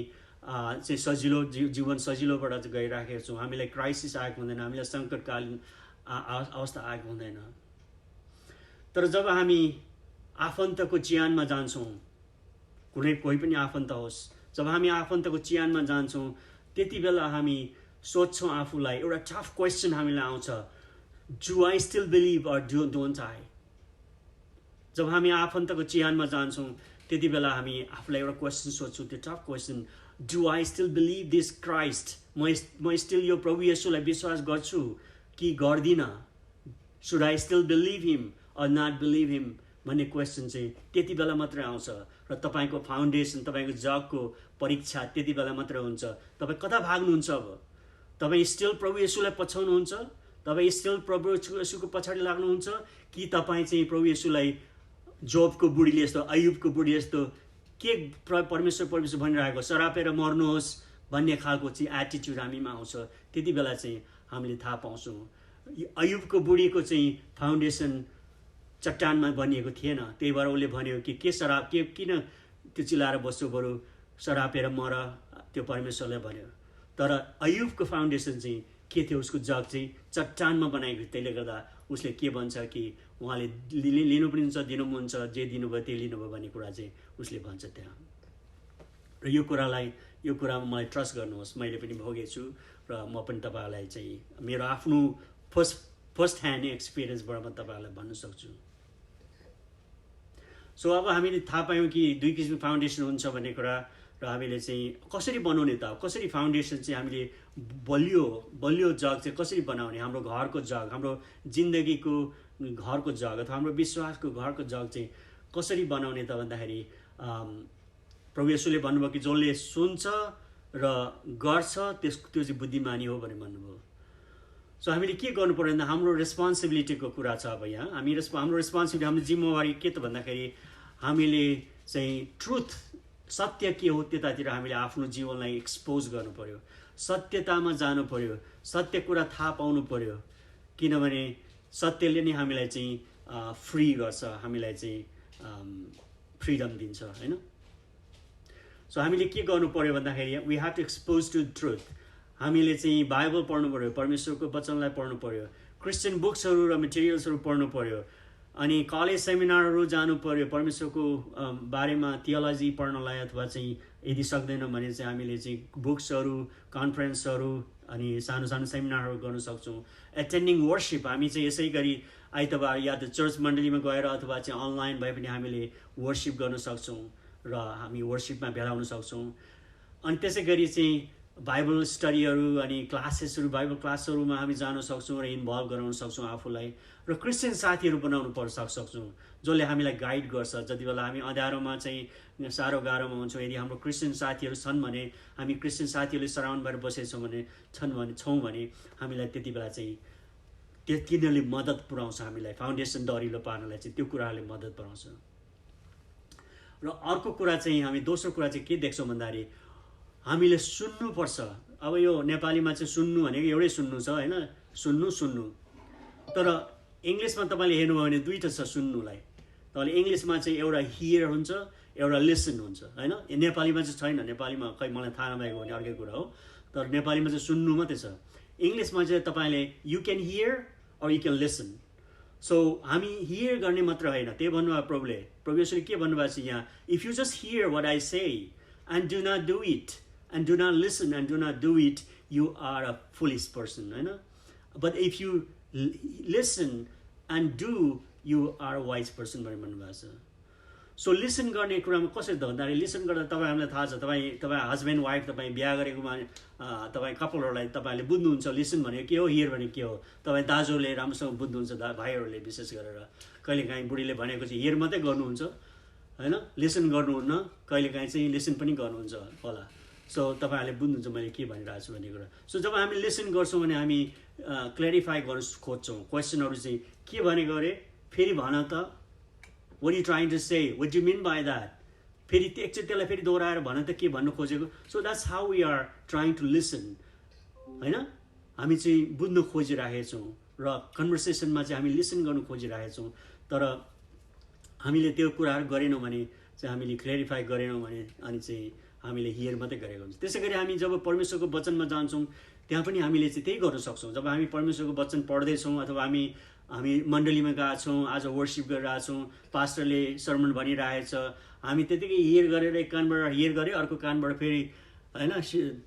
चाहिँ सजिलो जीवन सजिलोबाट गइराखेका छौँ। हामीलाई क्राइसिस आएको हुँदैन, हामीलाई सङ्कटकालीन अवस्था आएको हुँदैन। तर जब हामी आफन्तको चिहानमा जान्छौँ, कोही पनि आफन्त होस्, जब हामी आफन्तको चिहानमा जान्छौँ त्यति बेला हामी सोध्छौँ आफूलाई, एउटा टफ क्वेसन हामीलाई आउँछ, do I still believe or don't I? जब हामी आफन्तको चिहानमा जान्छौँ त्यति बेला हामी आफूलाई एउटा क्वेसन सोध्छौँ, त्यो tough question, do I still believe this Christ? म स्टिल यो प्रभु येशूलाई विश्वास गर्छु कि गर्दिनँ? Should I still believe him or not believe him भन्ने क्वेसन चाहिँ त्यति बेला मात्रै आउँछ। र तपाईँको फाउन्डेसन, तपाईँको जगको परीक्षा त्यति बेला मात्रै हुन्छ। तपाईँ कता भाग्नुहुन्छ? अब तपाईँ स्टिल प्रभु येशूलाई पछ्याउनुहुन्छ? तपाईँ स्टिल प्रभु येशूको पछाडि लाग्नुहुन्छ कि तपाईँ चाहिँ प्रभु येशूलाई जोबको बुढीले जस्तो, अयुबको बुढी जस्तो के परमेश्वर भनिरहेको सरापेर मर्नुहोस् भन्ने खालको चाहिँ एटिट्युड हामीमा आउँछ? त्यति बेला चाहिँ हामीले थाहा पाउँछौँ अयुबको बुढीको चाहिँ फाउन्डेसन चट्टानमा बनिएको थिएन। त्यही भएर उसले भन्यो कि किन त्यो चिल्लाएर बस्छु, बरु सरापेर मर, त्यो परमेश्वरले भन्यो। तर अयुबको फाउन्डेसन चाहिँ के थियो? उसको जग चाहिँ चट्टानमा बनाएको। त्यसले गर्दा उसले के भन्छ कि उहाँले लिनु पनि हुन्छ, दिनु पनि हुन्छ, जे दिनुभयो त्यही लिनुभयो भन्ने कुरा चाहिँ उसले भन्छ त्यहाँ। र यो कुरामा मलाई ट्रस्ट गर्नुहोस्, मैले पनि भोगेको छु र म पनि तपाईँहरूलाई चाहिँ मेरो आफ्नो फर्स्ट ह्यान्ड एक्सपिरियन्सबाट म तपाईँहरूलाई भन्न सक्छु। सो अब हामीले थाहा पायौँ कि दुई किसिमको फाउन्डेसन हुन्छ भन्ने कुरा, र हामीले चाहिँ कसरी बनाउने त? कसरी फाउन्डेसन चाहिँ हामीले बलियो जग चाहिँ कसरी बनाउने? हाम्रो घरको जग, हाम्रो जिन्दगीको घरको जग अथवा हाम्रो विश्वासको घरको जग चाहिँ कसरी बनाउने त भन्दाखेरि प्रभु येशूले भन्नुभयो कि जसले सुन्छ र गर्छ त्यो चाहिँ बुद्धिमानी हो भनेर भन्नुभयो। सो हामीले के गर्नु पर्यो भन्दा हाम्रो रेस्पोन्सिबिलिटीको कुरा छ। अब यहाँ हाम्रो रेस्पोन्सिबिलिटी, हाम्रो जिम्मेवारी के त भन्दाखेरि हामीले चाहिँ ट्रुथ, सत्य के हो त्यतातिर हामीले आफ्नो जीवनलाई एक्सपोज गर्नु पर्यो, सत्यतामा जानु पर्यो, सत्य कुरा थाहा पाउनु पर्यो। किनभने सत्यले नै हामीलाई चाहिँ फ्री गर्छ, हामीलाई चाहिँ फ्रिडम दिन्छ, होइन? सो हामीले के गर्नु पर्यो भन्दाखेरि we have to expose to truth. हामीले चाहिँ बाइबल पढ्नु पर्यो, परमेश्वरको वचनलाई पढ्नु पर्यो, क्रिस्चियन बुक्सहरू र मेटेरियल्सहरू पढ्नु पर्यो, अनि कलेज सेमिनारहरू जानु पर्यो परमेश्वरको बारेमा थियोलोजी पढ्नलाई, अथवा चाहिँ यदि सक्दैनौँ भने चाहिँ हामीले चाहिँ बुक्सहरू, कन्फरेन्सहरू अनि सानो सानो सेमिनारहरू गर्न सक्छौँ। एटेन्डिङ वर्सिप, हामी चाहिँ यसै गरी आइतबार या त चर्च मण्डलीमा गएर अथवा चाहिँ अनलाइन भए पनि हामीले वर्सिप गर्न सक्छौँ र हामी वर्सिपमा भेला हुन सक्छौँ। अनि त्यसै गरी चाहिँ बाइबल स्टडीहरू अनि क्लासेसहरू, बाइबल क्लासहरूमा हामी जान सक्छौँ र इन्भल्भ गराउन सक्छौँ आफूलाई, र क्रिस्चियन साथीहरू बनाउनु सक्छौँ जसले हामीलाई गाइड गर्छ। जति बेला हामी अँध्यारोमा चाहिँ साह्रो गाह्रोमा हुन्छौँ, यदि हाम्रो क्रिस्चियन साथीहरू छन् भने, हामी क्रिस्चियन साथीहरूले सराउन्ड भएर बसेछौँ भने हामीलाई त्यति बेला चाहिँ तिनीहरूले मद्दत पुऱ्याउँछ, हामीलाई फाउन्डेसन दरिलो पार्नलाई चाहिँ त्यो कुराहरूले मद्दत पुऱ्याउँछ। र अर्को कुरा चाहिँ हामी दोस्रो कुरा चाहिँ के देख्छौँ भन्दाखेरि हामीले सुन्नुपर्छ। अब यो नेपालीमा चाहिँ सुन्नु भनेको एउटै सुन्नु छ हैन, सुन्नु सुन्नु। तर इङ्ग्लिसमा तपाईँले हेर्नुभयो भने दुईटा छ सुन्नुलाई। तपाईँले इङ्ग्लिसमा चाहिँ एउटा हियर हुन्छ, एउटा लिसन हुन्छ हैन। नेपालीमा चाहिँ छैन, नेपालीमा खै मलाई थाहा नभएको भने अर्कै कुरा हो, तर नेपालीमा चाहिँ सुन्नु मात्रै छ। इङ्ग्लिसमा चाहिँ तपाईँले you can hear or you can listen. So हामी हियर गर्ने मात्र होइन, त्यही भन्नुभयो प्रभुले। प्रभु येशूले के भन्नुभएको छ यहाँ, if you just hear what I say and do not do it and do not listen and do not do it, you are a foolish person हैन। But if you listen and do, you are a wise person भनेर भन्नुभएको छ। So listen गर्ने कुरामा कसरी त भन्दाखेरि, listen गर्दा तपाईँ हामीलाई थाहा छ, तपाईँ हस्बेन्ड वाइफ तपाईँ बिहा गरेकोमा तपाईँ कपालहरूलाई तपाईँहरूले बुझ्नुहुन्छ लिसन भनेको के हो, हियर भनेको के हो। तपाईँ दाजुहरूले राम्रोसँग बुझ्नुहुन्छ, भाइहरूले विशेष गरेर। कहिलेकाहीँ बुढीले भनेको चाहिँ हियर मात्रै गर्नुहुन्छ होइन, लिसन गर्नुहुन्न, कहिलेकाहीँ चाहिँ लिसन पनि गर्नुहुन्छ होला। सो तपाईँहरूले बुझ्नुहुन्छ मैले के भनिरहेको छु भन्ने कुरा। सो जब हामी लिसन गर्छौँ भने हामी क्ल्यारिफाई गर्न खोज्छौँ, क्वेसनहरू चाहिँ के भनेको अरे, फेरि भन त, what are you trying to say, what do you mean by that, फेरि एकचोटि त्यसलाई फेरि दोहोऱ्याएर भन त के भन्नु खोजेको। So that's how we are trying to listen होइन। हामी चाहिँ बुझ्नु खोजिरहेका छौँ र कन्भर्सेसनमा चाहिँ हामी लिसन गर्नु खोजिरहेका छौँ। तर हामीले त्यो कुराहरू गरेनौँ भने चाहिँ, हामीले क्ल्यारिफाई गरेनौँ भने अनि चाहिँ हामीले हियर मात्रै गरेको हुन्छ। त्यसै गरी हामी जब परमेश्वरको वचनमा जान्छौँ त्यहाँ पनि हामीले चाहिँ त्यही गर्न सक्छौँ। जब हामी परमेश्वरको वचन पढ्दैछौँ अथवा हामी मण्डलीमा गएको छौँ, आज वर्सिप गरिरहेको छौँ, पास्टरले सर्मन भनिरहेछ, हामी त्यतिकै हियर गरेर एक कानबाट हियर गरेँ अर्को कानबाट फेरि होइन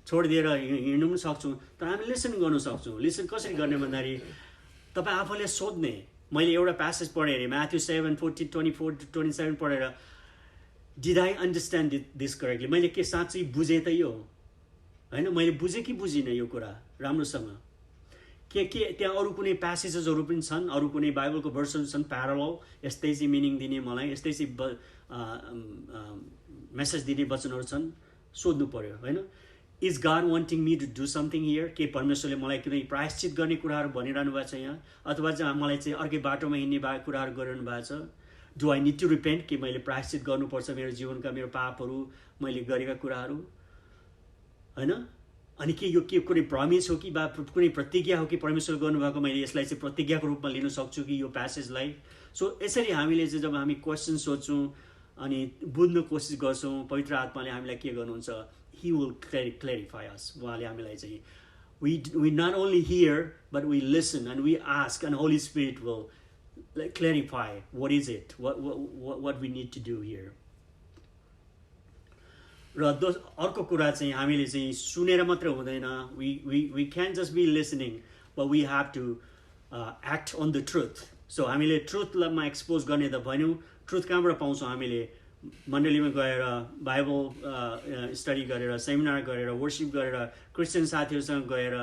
छोडिदिएर हिँड्नु पनि सक्छौँ। तर हामी लिसन गर्नु सक्छौँ। लिसन कसरी गर्ने भन्दाखेरि तपाईँ आफूले सोध्ने। मैले एउटा प्यासेज पढेँ अरे, म्याथ्यू 7:24-27 पढेर, did I understand this correctly, मैले के साँच्चै बुझेँ त यो होइन, मैले बुझेँ कि बुझिनँ यो कुरा राम्रोसँग, के त्यहाँ अरू कुनै प्यासेजेसहरू पनि छन्, अरू कुनै बाइबलको भर्सहरू छन् प्यारलल, यस्तै चाहिँ मिनिङ दिने, मलाई यस्तै चाहिँ मेसेज दिने वचनहरू छन्, सोध्नु पर्यो होइन। Is God wanting me to do something here, के परमेश्वरले मलाई कुनै प्रायश्चित गर्ने कुराहरू भनिरहनु भएको छ यहाँ, अथवा चाहिँ मलाई चाहिँ अर्कै बाटोमा हिँड्ने कुराहरू गरिरहनु भएको छ। Do I need to repent, कि मैले प्रायश्चित गर्नुपर्छ मेरो जीवनका मेरो पापहरू, मैले गरेका कुराहरू होइन। अनि के यो के कुनै प्रमिस हो कि बा कुनै प्रतिज्ञा हो कि परमेश्वर गर्नुभएको, मैले यसलाई चाहिँ प्रतिज्ञाको रूपमा लिन सक्छु कि यो प्यासेजलाई। सो यसरी हामीले चाहिँ जब हामी क्वेसन सोध्छौँ अनि बुझ्न कोसिस गर्छौँ, पवित्र आत्माले हामीलाई के गर्नुहुन्छ, ही विल क्ल्यारिफाई अस। उहाँले हामीलाई चाहिँ we not only hear but we listen and we ask, and Holy Spirit will clarify what is it, what we need to do here. र अर्को कुरा चाहिँ हामीले चाहिँ सुनेर मात्र हुँदैन, we can't just be listening but we have to act on the truth. So हामीले ट्रुथमा एक्सपोज गर्ने त भन्यौँ, ट्रुथ कहाँबाट पाउँछौँ, हामीले मण्डलीमा गएर बाइबल स्टडी गरेर, सेमिनार गरेर, वर्शिप गरेर, क्रिस्चियन साथीहरूसँग गएर,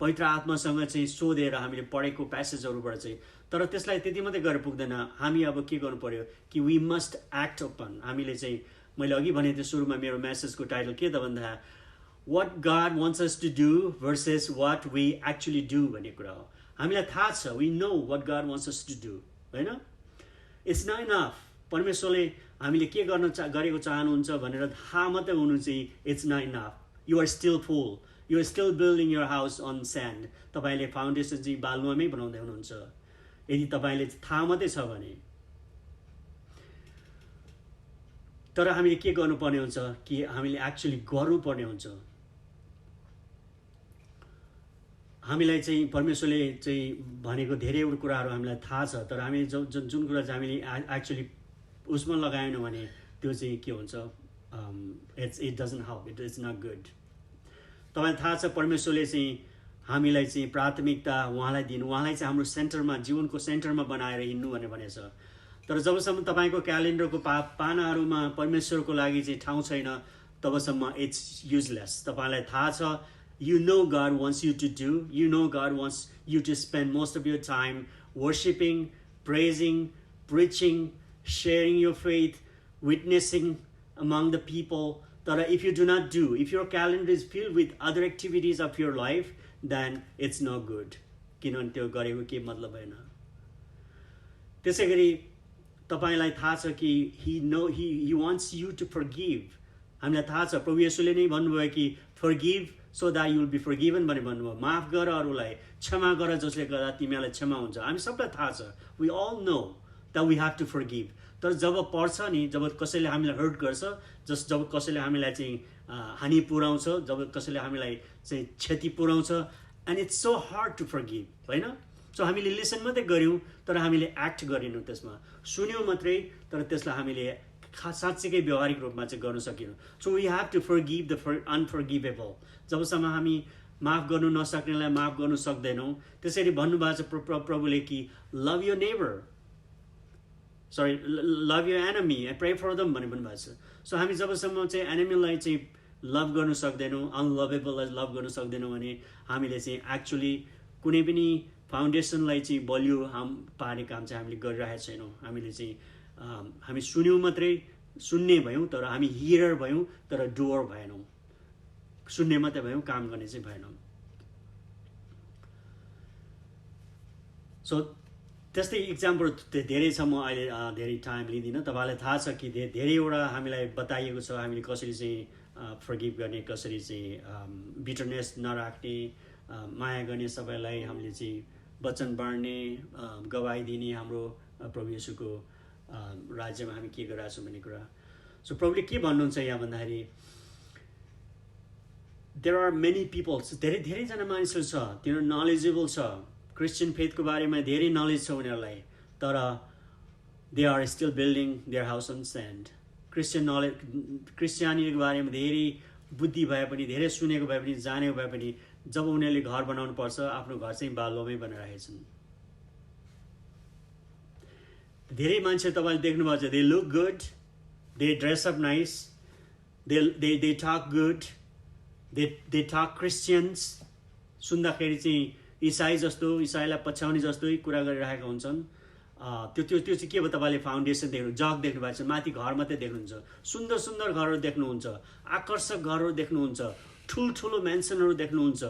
पवित्र आत्मासँग चाहिँ सोधेर हामीले पढेको प्यासेजहरूबाट चाहिँ। तर त्यसलाई त्यति मात्रै गरेर पुग्दैन, हामी अब के गर्नु पर्यो कि वी मस्ट एक्ट अपन। हामीले चाहिँ मैले अघि भनेको थिएँ सुरुमा मेरो मेसेजको टाइटल के त भन्दा what God wants us to do versus what we actually do भन्ने कुरा हो। हामीलाई थाहा छ, we know what God wants us to do होइन। इट्स नट इनफ, परमेश्वरले हामीले के गर्न गरेको चाहनुहुन्छ भनेर थाहा मात्रै हुनु चाहिँ it's not enough. You are still fool, you are still building your house on sand. तपाईँले फाउन्डेसन चाहिँ बालुवामै बनाउँदै हुनुहुन्छ यदि तपाईँले थाहा मात्रै छ भने। तर हामीले के गर्नुपर्ने हुन्छ कि हामीले एक्चुअली गर्नुपर्ने हुन्छ। हामीलाई चाहिँ परमेश्वरले चाहिँ भनेको धेरैवटा कुराहरू हामीलाई थाहा छ, तर हामीले जुन कुरा चाहिँ हामीले एक्चुअली उसमा लगाएनौँ भने त्यो चाहिँ के हुन्छ, it doesn't help, it is not good. तपाईँलाई थाहा छ परमेश्वरले चाहिँ हामीलाई चाहिँ प्राथमिकता उहाँलाई दिनु, उहाँलाई चाहिँ हाम्रो सेन्टरमा, जीवनको सेन्टरमा बनाएर हिँड्नु भनेको छ। तर जबसम्म तपाईँको क्यालेन्डरको पानाहरूमा परमेश्वरको लागि चाहिँ ठाउँ छैन तबसम्म इट्स युजलेस। तपाईँलाई थाहा छ, you know God wants you to do, you know God wants you to spend most of your time worshiping, praising, preaching, sharing your faith, witnessing among the people. But if you do not do, if your calendar is filled with other activities of your life, then it's no good. किनभने त्यो गरेको के मतलब हैन। त्यसैगरी तपाईलाई थाहा छ कि he wants you to forgive. हामीलाई थाहा छ प्रभु येशूले नै भन्नुभयो कि forgive so that you will be forgiven भनेर भन्नुभयो। माफ गर अरूलाई, क्षमा गर जसले गर्दा तिमीलाई क्षमा हुन्छ। हामी सबलाई थाहा छ, we all know that we have to forgive. तर जब पर्छ नि, जब कसैले हामीलाई हर्ट गर्छ, जब कसैले हामीलाई चाहिँ हानि पुर्याउँछ, जब कसैले हामीलाई चाहिँ क्षति पुर्याउँछ, and it's so hard to forgive, होइन? सो हामीले लिसन मात्रै गऱ्यौँ तर हामीले एक्ट गरेनौँ, त्यसमा सुन्यौँ मात्रै तर त्यसलाई हामीले साँच्चीकै व्यवहारिक रूपमा चाहिँ गर्न सकेनौँ। So we have to forgive the unforgivable. जबसम्म हामी माफ गर्नु नसक्नेलाई माफ गर्नु सक्दैनौँ, त्यसरी भन्नुभएको छ प्रभुले कि love your neighbour, sorry love your enemy and pray for them भनेर भन्नुभएको छ। सो हामी जबसम्म चाहिँ एनिमीलाई चाहिँ लभ गर्नु सक्दैनौँ, अनलभेबललाई लभ गर्नु सक्दैनौँ भने हामीले चाहिँ एक्चुली कुनै पनि फाउन्डेसनलाई चाहिँ बलियो पार्ने काम चाहिँ हामीले गरिरहेका छैनौँ। हामीले चाहिँ हामी सुन्यौँ मात्रै, सुन्ने भयौँ तर हामी हियर भयौँ तर डुअर भएनौँ। सुन्ने मात्रै भयौँ, काम गर्ने चाहिँ भएनौँ। सो त्यस्तै इक्जाम्पल धेरै छ, म अहिले धेरै टाइम लिँदिनँ। तपाईँलाई थाहा छ कि धेरैवटा हामीलाई बताइएको छ हामीले कसरी चाहिँ फरगिभ गर्ने, कसरी चाहिँ बिटरनेस नराख्ने, माया गर्ने, सबैलाई हामीले चाहिँ वचन बाँड्ने, गवाई दिने, हाम्रो प्रभु येशूको राज्यमा हामी के गरिरहेको छौँ भन्ने कुरा। सो प्रभुले के भन्नुहुन्छ यहाँ भन्दाखेरि देयर आर मेनी पिपल्स, धेरैजना मानिसहरू छ, तिनीहरू नलेजेबल छ, क्रिस्चियन फेथको बारेमा धेरै नलेज छ उनीहरूलाई, तर they are still building their house on sand. क्रिस्चियनिटीको बारेमा धेरै बुद्धि भए पनि, धेरै सुनेको भए पनि, जानेको भए पनि, जब उनीहरूले घर बनाउनु पर्छ आफ्नो घर चाहिँ बालुवामै बनाइरहेका छन्। धेरै मान्छे तपाईँले देख्नुभएको छ, they look good, they dress up nice, they talk good, they talk Christians, सुन्दाखेरि चाहिँ इसाई जस्तो, इसाईलाई पछ्याउने जस्तै कुरा गरिरहेका हुन्छन्। त्यो चाहिँ के भयो, तपाईँले फाउन्डेसन देख्नु, जग देख्नु भएको छ, माथि घर मात्रै देख्नुहुन्छ, सुन्दर सुन्दर घरहरू देख्नुहुन्छ, आकर्षक घरहरू देख्नुहुन्छ, ठुल्ठुलो मेन्सनहरू देख्नुहुन्छ,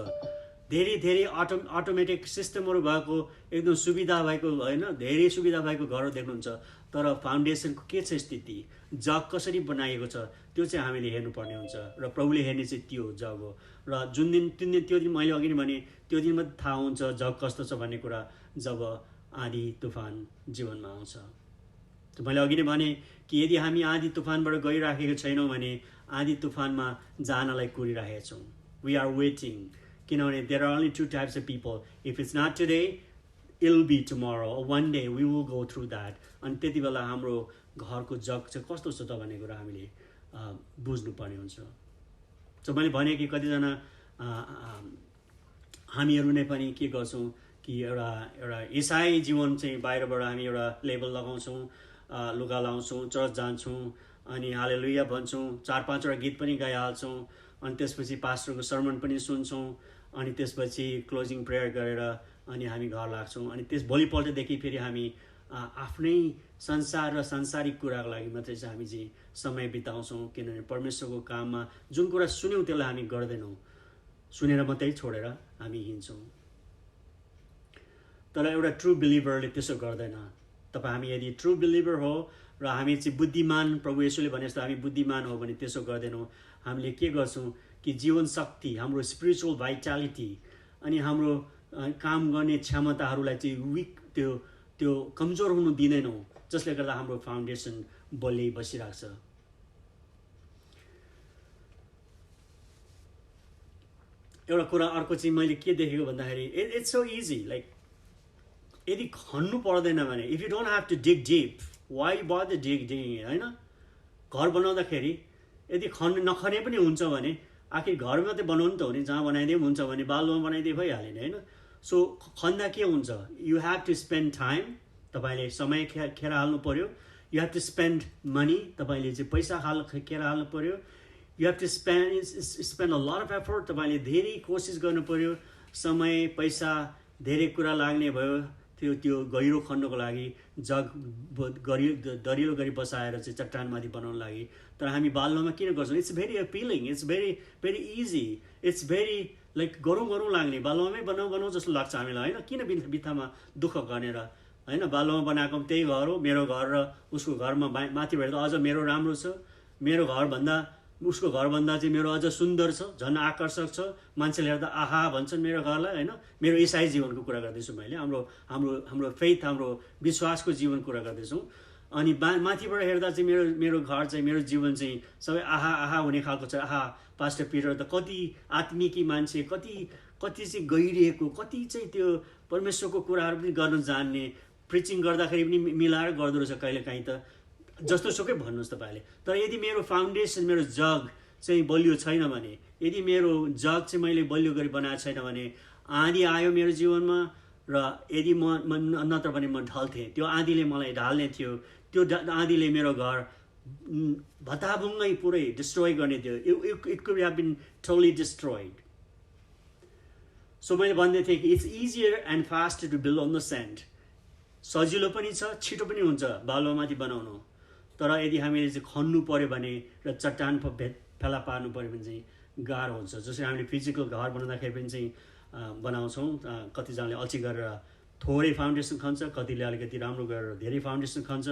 धेरै अटोमेटिक सिस्टमहरू भएको, एकदम सुविधा भएको, होइन, धेरै सुविधा भएको घरहरू देख्नुहुन्छ, तर फाउन्डेसनको के छ स्थिति, जग कसरी बनाइएको छ, त्यो चाहिँ हामीले हेर्नुपर्ने हुन्छ। र प्रभुले हेर्ने चाहिँ त्यो जग हो। र त्यो दिन मैले अघि नै भने, त्यो दिन मात्रै थाहा हुन्छ जग कस्तो छ भन्ने कुरा, जब आँधी तुफान जीवनमा आउँछ। त मैले अघि नै भने कि यदि हामी आँधी तुफानबाट गइराखेको छैनौँ भने आँधी तुफानमा जानलाई कुरिरहेका छौँ। वी आर वेटिङ, किनभने there are only two types of people, if it's not today it will be tomorrow, one day we will go through that. अनि त्यति बेला हाम्रो घरको जग चाहिँ कस्तो छ त भन्ने कुरा हामीले बुझ्नुपर्ने हुन्छ। सो मैले भने कि कतिजना हामीहरू नै पनि के गर्छौँ कि एउटा इसाई जीवन चाहिँ बाहिरबाट हामी एउटा लेबल लगाउँछौँ, लुगा लाउँछौँ, चर्च जान्छौँ, अनि हालेलुया भन्छौँ, 4-5वटा गीत पनि गाइहाल्छौँ, अनि त्यसपछि पास्टरको सर्मन पनि सुन्छौँ, अनि त्यसपछि क्लोजिङ प्रेयर गरेर अनि हामी घर लाग्छौँ। अनि भोलिपल्टदेखि फेरि हामी आफ्नै संसार र सांसारिक कुराको लागि मात्रै चाहिँ हामी चाहिँ समय बिताउँछौँ, किनभने परमेश्वरको काममा जुन कुरा सुन्यौँ त्यसलाई हामी गर्दैनौँ, सुनेर मात्रै छोडेर हामी हिँड्छौँ। तर एउटा ट्रु बिलिभरले त्यसो गर्दैन। हामी यदि ट्रु बिलिभर हो र हामी चाहिँ बुद्धिमान, प्रभु येशूले भने जस्तो हामी बुद्धिमान हो भने त्यसो गर्दैनौँ। हामीले के गर्छौँ कि जीवन शक्ति, हाम्रो स्पिरिचुअल भाइटालिटी अनि हाम्रो काम गर्ने क्षमताहरूलाई चाहिँ त्यो कमजोर हुनु दिँदैनौँ, जसले गर्दा हाम्रो फाउन्डेसन बलियै बसिरहेको छ। एउटा कुरा अर्को चाहिँ मैले के देखेको भन्दाखेरि इट्स सो इजी, लाइक यदि खन्नु पर्दैन भने, if you don't have to dig deep, why bother digging, होइन? घर बनाउँदाखेरि यदि नखने पनि हुन्छ भने आखिर घर मात्रै बनाउनु त हो नि, जहाँ बनाइदिए पनि हुन्छ भने बालुवामा बनाइदिए भइहाल्यो नि, होइन? सो खन्दा के हुन्छ, you have to spend time, तपाईँले समय खेर हाल्नु पऱ्यो, you have to spend money, तपाईँले चाहिँ पैसा खेर हाल्नु पऱ्यो, you have to spend a lot of effort, तपाईँले धेरै कोसिस गर्नु पऱ्यो, समय पैसा धेरै कुरा लाग्ने भयो त्यो गहिरो खन्नुको लागि, जग दरिलो गरी बसाएर चाहिँ चट्टानमाथि बनाउनु लागि। तर हामी बालुवामा किन गर्छौँ? It's very appealing, it's very easy, it's very like गरौँ लाग्ने, बालुवामै बनाऊ जस्तो लाग्छ हामीलाई, होइन? किन बित्थामा दुःख गरेर, होइन? बालुवामा बनाएको पनि त्यही घर हो, मेरो घर र उसको घरमा माथि भएर त अझ मेरो राम्रो छ, मेरो घरभन्दा उसको घरभन्दा चाहिँ मेरो अझ सुन्दर छ, झन् आकर्षक छ, मान्छेले हेर्दा आहा भन्छन् मेरो घरलाई, होइन। मेरो इसाई जीवनको कुरा गर्दैछु मैले, हाम्रो हाम्रो हाम्रो फेथ, हाम्रो विश्वासको जीवन कुरा गर्दैछौँ। अनि माथिबाट हेर्दा चाहिँ मेरो घर चाहिँ, मेरो जीवन चाहिँ सबै आहा आहा हुने खालको छ। आहा, पास्टर पिटर त कति आत्मिकी मान्छे, कति चाहिँ गहिरिएको, कति चाहिँ त्यो परमेश्वरको कुराहरू पनि गर्न जान्ने, प्रिचिङ गर्दाखेरि पनि मिलाएर गर्दो रहेछ कहिलेकाहीँ त, जस्तो सुकै भन्नुहोस् तपाईँले। तर यदि मेरो फाउन्डेसन, मेरो जग चाहिँ बलियो छैन भने, यदि मेरो जग चाहिँ मैले बलियो गरी बनाएको छैन भने, आँधी आयो मेरो जीवनमा र यदि म नत्र भने म ढल्थेँ, त्यो आँधीले मलाई ढाल्ने थियो, त्यो आँधीले मेरो घर भताभुङ्गै पुरै डिस्ट्रोय गर्ने थियो। It could have been totally destroyed. So मैले भन्दै थिएँ कि it's easier and fast to build on the sand. सजिलो पनि छ, छिटो पनि हुन्छ बालुवामाथि बनाउनु। तर यदि हामीले चाहिँ खन्नु पऱ्यो भने र चट्टान फेला पार्नु पऱ्यो भने चाहिँ गाह्रो हुन्छ। जसरी हामीले फिजिकल घर बनाउँदाखेरि पनि चाहिँ बनाउँछौँ, कतिजनाले अल्छी गरेर थोरै फाउन्डेसन खन्छ, कतिले अलिकति राम्रो गरेर धेरै फाउन्डेसन खन्छ।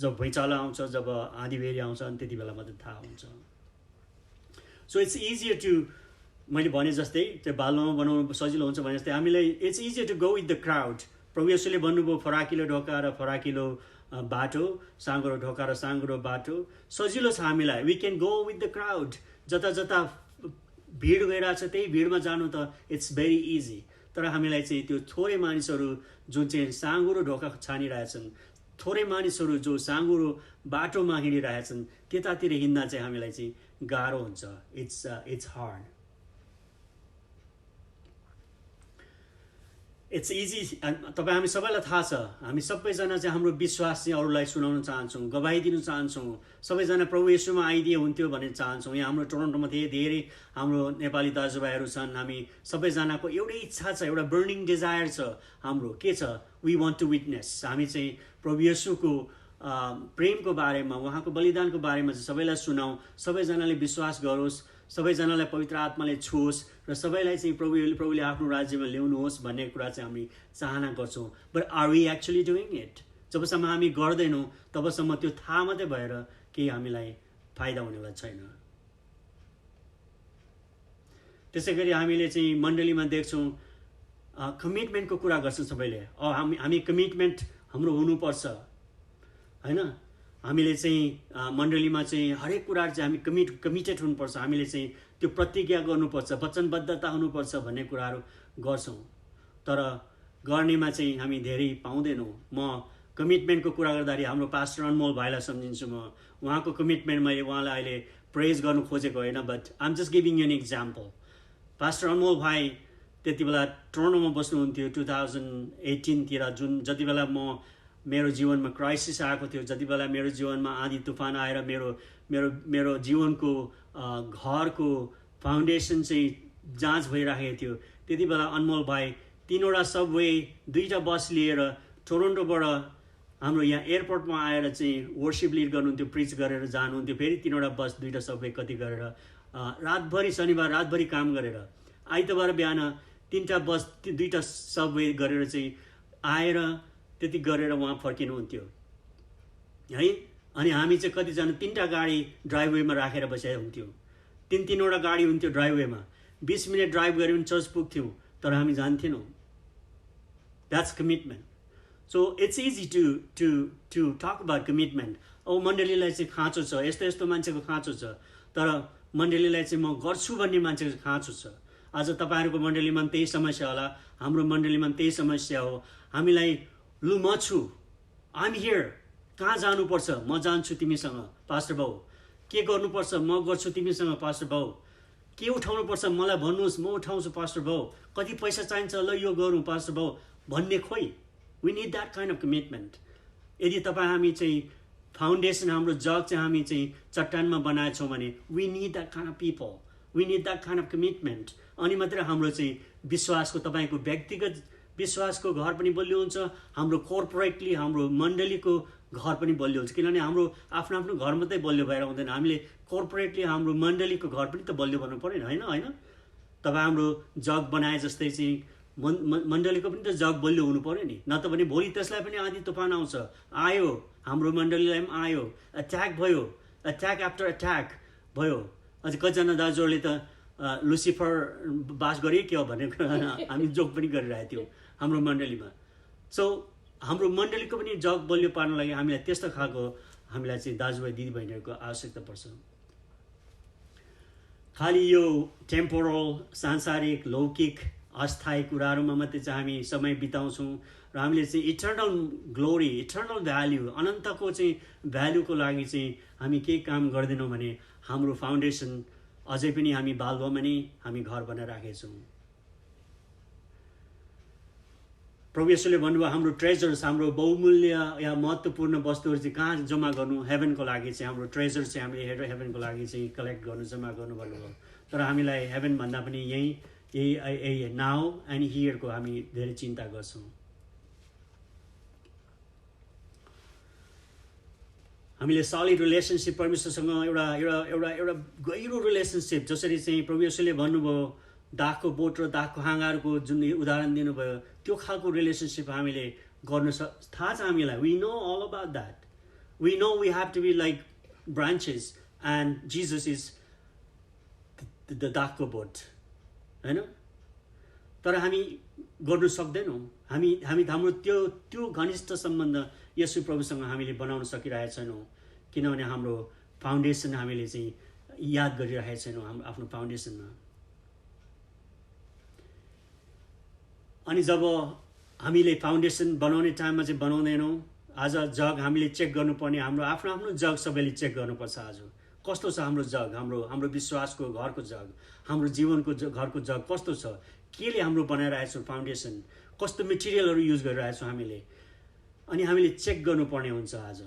जब भुइँचालो आउँछ, जब आँधीबेहरी आउँछ, अनि त्यति बेला मात्रै थाहा हुन्छ। सो इट्स इजियर टु, मैले भने जस्तै त्यो बालुवामा बनाउनु सजिलो हुन्छ भने जस्तै हामीलाई it's easier to go with the crowd. प्रभु येशूले भन्नुभयो फराकिलो ढोका र फराकिलो बाटो, साँघुरो ढोका र साँघुरो बाटो सजिलो छ हामीलाई। We can go with the crowd. जता जता भिड गइरहेको छ त्यही भिडमा जानु त इट्स भेरी इजी। तर हामीलाई चाहिँ त्यो थोरै मानिसहरू जुन चाहिँ साँघुरो ढोका छानिरहेछन्, थोरै मानिसहरू जो साँघुरो बाटोमा हिँडिरहेछन्, त्यतातिर हिँड्दा चाहिँ हामीलाई चाहिँ गाह्रो हुन्छ। It's hard. It's easy. तपाईँ हामी सबैलाई थाहा छ, हामी सबैजना चाहिँ हाम्रो विश्वास चाहिँ अरूलाई सुनाउन चाहन्छौँ, गवाही दिन चाहन्छौँ। सबैजना प्रभु येशूमा आइदिए हुन्थ्यो भन्ने चाहन्छौँ। यहाँ हाम्रो टोरन्टोमा धेरै हाम्रो नेपाली दाजुभाइहरू छन्। हामी सबैजनाको एउटै इच्छा छ, एउटा बर्निङ डिजायर छ हाम्रो। के छ? We want to witness. हामी चाहिँ प्रभु येशूको प्रेमको बारेमा, उहाँको बलिदानको बारेमा चाहिँ सबैलाई सुनाउँ, सबैजनाले विश्वास गरोस्, सबैजनालाई पवित्र आत्माले छुओस् र सबैलाई चाहिँ प्रभुले आफ्नो राज्यमा ल्याउनुहोस् भन्ने कुरा चाहिँ हामी चाहना गर्छौँ। But are we actually doing it? जबसम्म हामी गर्दैनौँ तबसम्म त्यो थाहा मात्रै भएर केही हामीलाई फाइदा हुनेवाला छैन। त्यसै गरी हामीले चाहिँ मण्डलीमा देख्छौँ कमिटमेन्टको कुरा गर्छौँ सबैले। हामी कमिटमेन्ट हाम्रो हुनुपर्छ, होइन। हामीले चाहिँ मण्डलीमा चाहिँ हरेक कुराहरू चाहिँ हामी कमिटेड हुनुपर्छ। हामीले चाहिँ त्यो प्रतिज्ञा गर्नुपर्छ, वचनबद्धता हुनुपर्छ भन्ने कुराहरू गर्छौँ। तर गर्नेमा चाहिँ हामी धेरै पाउँदैनौँ। म कमिटमेन्टको कुरा गर्दाखेरि हाम्रो पास्टर अनमोल भाइलाई सम्झिन्छु। म उहाँको कमिटमेन्ट मैले उहाँलाई अहिले प्रेज गर्नु खोजेको होइन, but I am just giving an example. Pastor Anmol भाइ त्यति बेला टोरन्टोमा बस्नुहुन्थ्यो 2018तिर, जति बेला मेरो जीवनमा क्राइसिस आएको थियो, जति बेला मेरो जीवनमा आँधी तुफान आएर मेरो जीवनको घरको फाउन्डेसन चाहिँ जाँच भइराखेको थियो, त्यति बेला अनमोल भाइ 3वटा सबवे 2टा बस लिएर टोरन्टोबाट हाम्रो यहाँ एयरपोर्टमा आएर चाहिँ वर्सिप लिड गर्नुहुन्थ्यो, प्रिच गरेर जानुहुन्थ्यो। फेरि 3वटा बस 2टा सबवे कति गरेर रातभरि, शनिबार रातभरि काम गरेर, आइतबार बिहान 3टा बस 2टा सबवे गरेर चाहिँ आएर त्यति गरेर उहाँ फर्किनुहुन्थ्यो है। अनि हामी चाहिँ कतिजना 3टा गाडी ड्राइभवेमा राखेर बसेका हुन्थ्यौँ। 3-3वटा गाडी हुन्थ्यो ड्राइभवेमा। 20 मिनट ड्राइभ गऱ्यो भने चर्च पुग्थ्यौँ, तर हामी जान्थेनौँ। That's commitment. So it's easy to talk about commitment. मण्डलीलाई चाहिँ खाँचो छ, यस्तो यस्तो मान्छेको खाँचो छ, तर मण्डलीलाई चाहिँ म गर्छु भन्ने मान्छेको खाँचो छ। आज तपाईँहरूको मण्डलीमा पनि त्यही समस्या होला, हाम्रो मण्डलीमा पनि त्यही समस्या हो। हामीलाई लु म छु, आइ एम हियर, कहाँ जानुपर्छ म जान्छु तिमीसँग पास्टर बाउ, के गर्नुपर्छ म गर्छु तिमीसँग पास्टर बाउ, के उठाउनुपर्छ मलाई भन्नुहोस् म उठाउँछु पास्टर बाउ, कति पैसा चाहिन्छ ल यो गरौँ पास्टर बाउ भन्ने खोइ। We need that kind of commitment. यदि हामी चाहिँ फाउन्डेसन, हाम्रो जग चाहिँ हामी चाहिँ चट्टानमा बनाएछौँ भने we need that kind of people, we need that kind of commitment. अनि मात्रै हाम्रो चाहिँ विश्वासको, तपाईँको व्यक्तिगत विश्वासको घर पनि बलियो हुन्छ, हाम्रो कोर्पोरेटली हाम्रो मण्डलीको घर पनि बलियो हुन्छ। किनभने हाम्रो आफ्नो आफ्नो घर मात्रै बलियो भएर हुँदैन, हामीले कोर्पोरेटली हाम्रो मण्डलीको घर पनि त बलियो भन्नु पऱ्यो नि, होइन। तपाईँ हाम्रो जग बनाए जस्तै चाहिँ मण्डलीको पनि त जग बलियो हुनु पऱ्यो नि, न त भने भोलि त्यसलाई पनि आँधी तुफान आउँछ, आयो हाम्रो मण्डलीलाई पनि आयो, अट्याक भयो, अट्याक आफ्टर अट्याक भयो, अझ कतिजना दाजुहरूले त लुसिफर बास गरे के हो भन्ने कुरा हामी जोक पनि गरिरहेको थियौँ हाम्रो मण्डलीमा। सो हाम्रो मण्डलीको पनि जग बलियो पार्न लागि हामीलाई त्यस्तो खालको हामीलाई चाहिँ दाजुभाइ दिदीबहिनीहरूको आवश्यकता पर्छ। खालि यो टेम्पोरल सांसारिक लौकिक अस्थायी कुराहरूमा मात्रै चाहिँ हामी समय बिताउँछौँ र हामीले चाहिँ इटर्नल ग्लोरी इटर्नल भ्याल्यु अनन्तको चाहिँ भ्याल्युको लागि चाहिँ हामी केही काम गर्दैनौँ भने हाम्रो फाउन्डेसन अझै पनि हामी बालुवामा नै हामी घर बनाएर राखेका छौँ। प्रभु येशूले भन्नुभयो हाम्रो ट्रेजर्स हाम्रो बहुमूल्य या महत्त्वपूर्ण वस्तुहरू चाहिँ कहाँ जम्मा गर्नु, हेभनको लागि चाहिँ हाम्रो ट्रेजर चाहिँ हामीले हेभनको लागि चाहिँ कलेक्ट गर्नु जम्मा गर्नु भन्नुभयो। तर हामीलाई हेभन भन्दा पनि यही नाउ एन्ड हियरको हामी धेरै चिन्ता गर्छौँ। हामीले सलिड रिलेसनसिप परमेश्वरसँग एउटा एउटा एउटा एउटा गहिरो रिलेसनसिप, जसरी चाहिँ प्रभु येशूले भन्नुभयो दागको बोट र दागको हाँगाहरूको जुन उदाहरण दिनुभयो त्यो खालको रिलेसनसिप हामीले गर्न थाहा छ हामीलाई। We know all about that, we know we have to be like branches and Jesus is the दागको बोट, होइन? तर हामी गर्नु सक्दैनौँ। हाम्रो त्यो घनिष्ठ सम्बन्ध यसु प्रभुसँग हामीले बनाउन सकिरहेका छैनौँ, किनभने हाम्रो फाउन्डेसन हामीले चाहिँ याद गरिरहेका छैनौँ हाम्रो आफ्नो फाउन्डेसनमा। अनि जब हामीले फाउन्डेसन बनाउने टाइममा चाहिँ बनाउँदैनौँ, आज जग हामीले चेक गर्नुपर्ने, हाम्रो आफ्नो आफ्नो जग सबैले चेक गर्नुपर्छ। आज कस्तो छ हाम्रो जग, हाम्रो विश्वासको घरको जग, हाम्रो जीवनको घरको जग कस्तो छ, केले हाम्रो बनाइरहेको छौँ फाउन्डेसन, कस्तो मेटेरियलहरू युज गरिरहेछौँ हामीले, अनि हामीले चेक गर्नुपर्ने हुन्छ आज।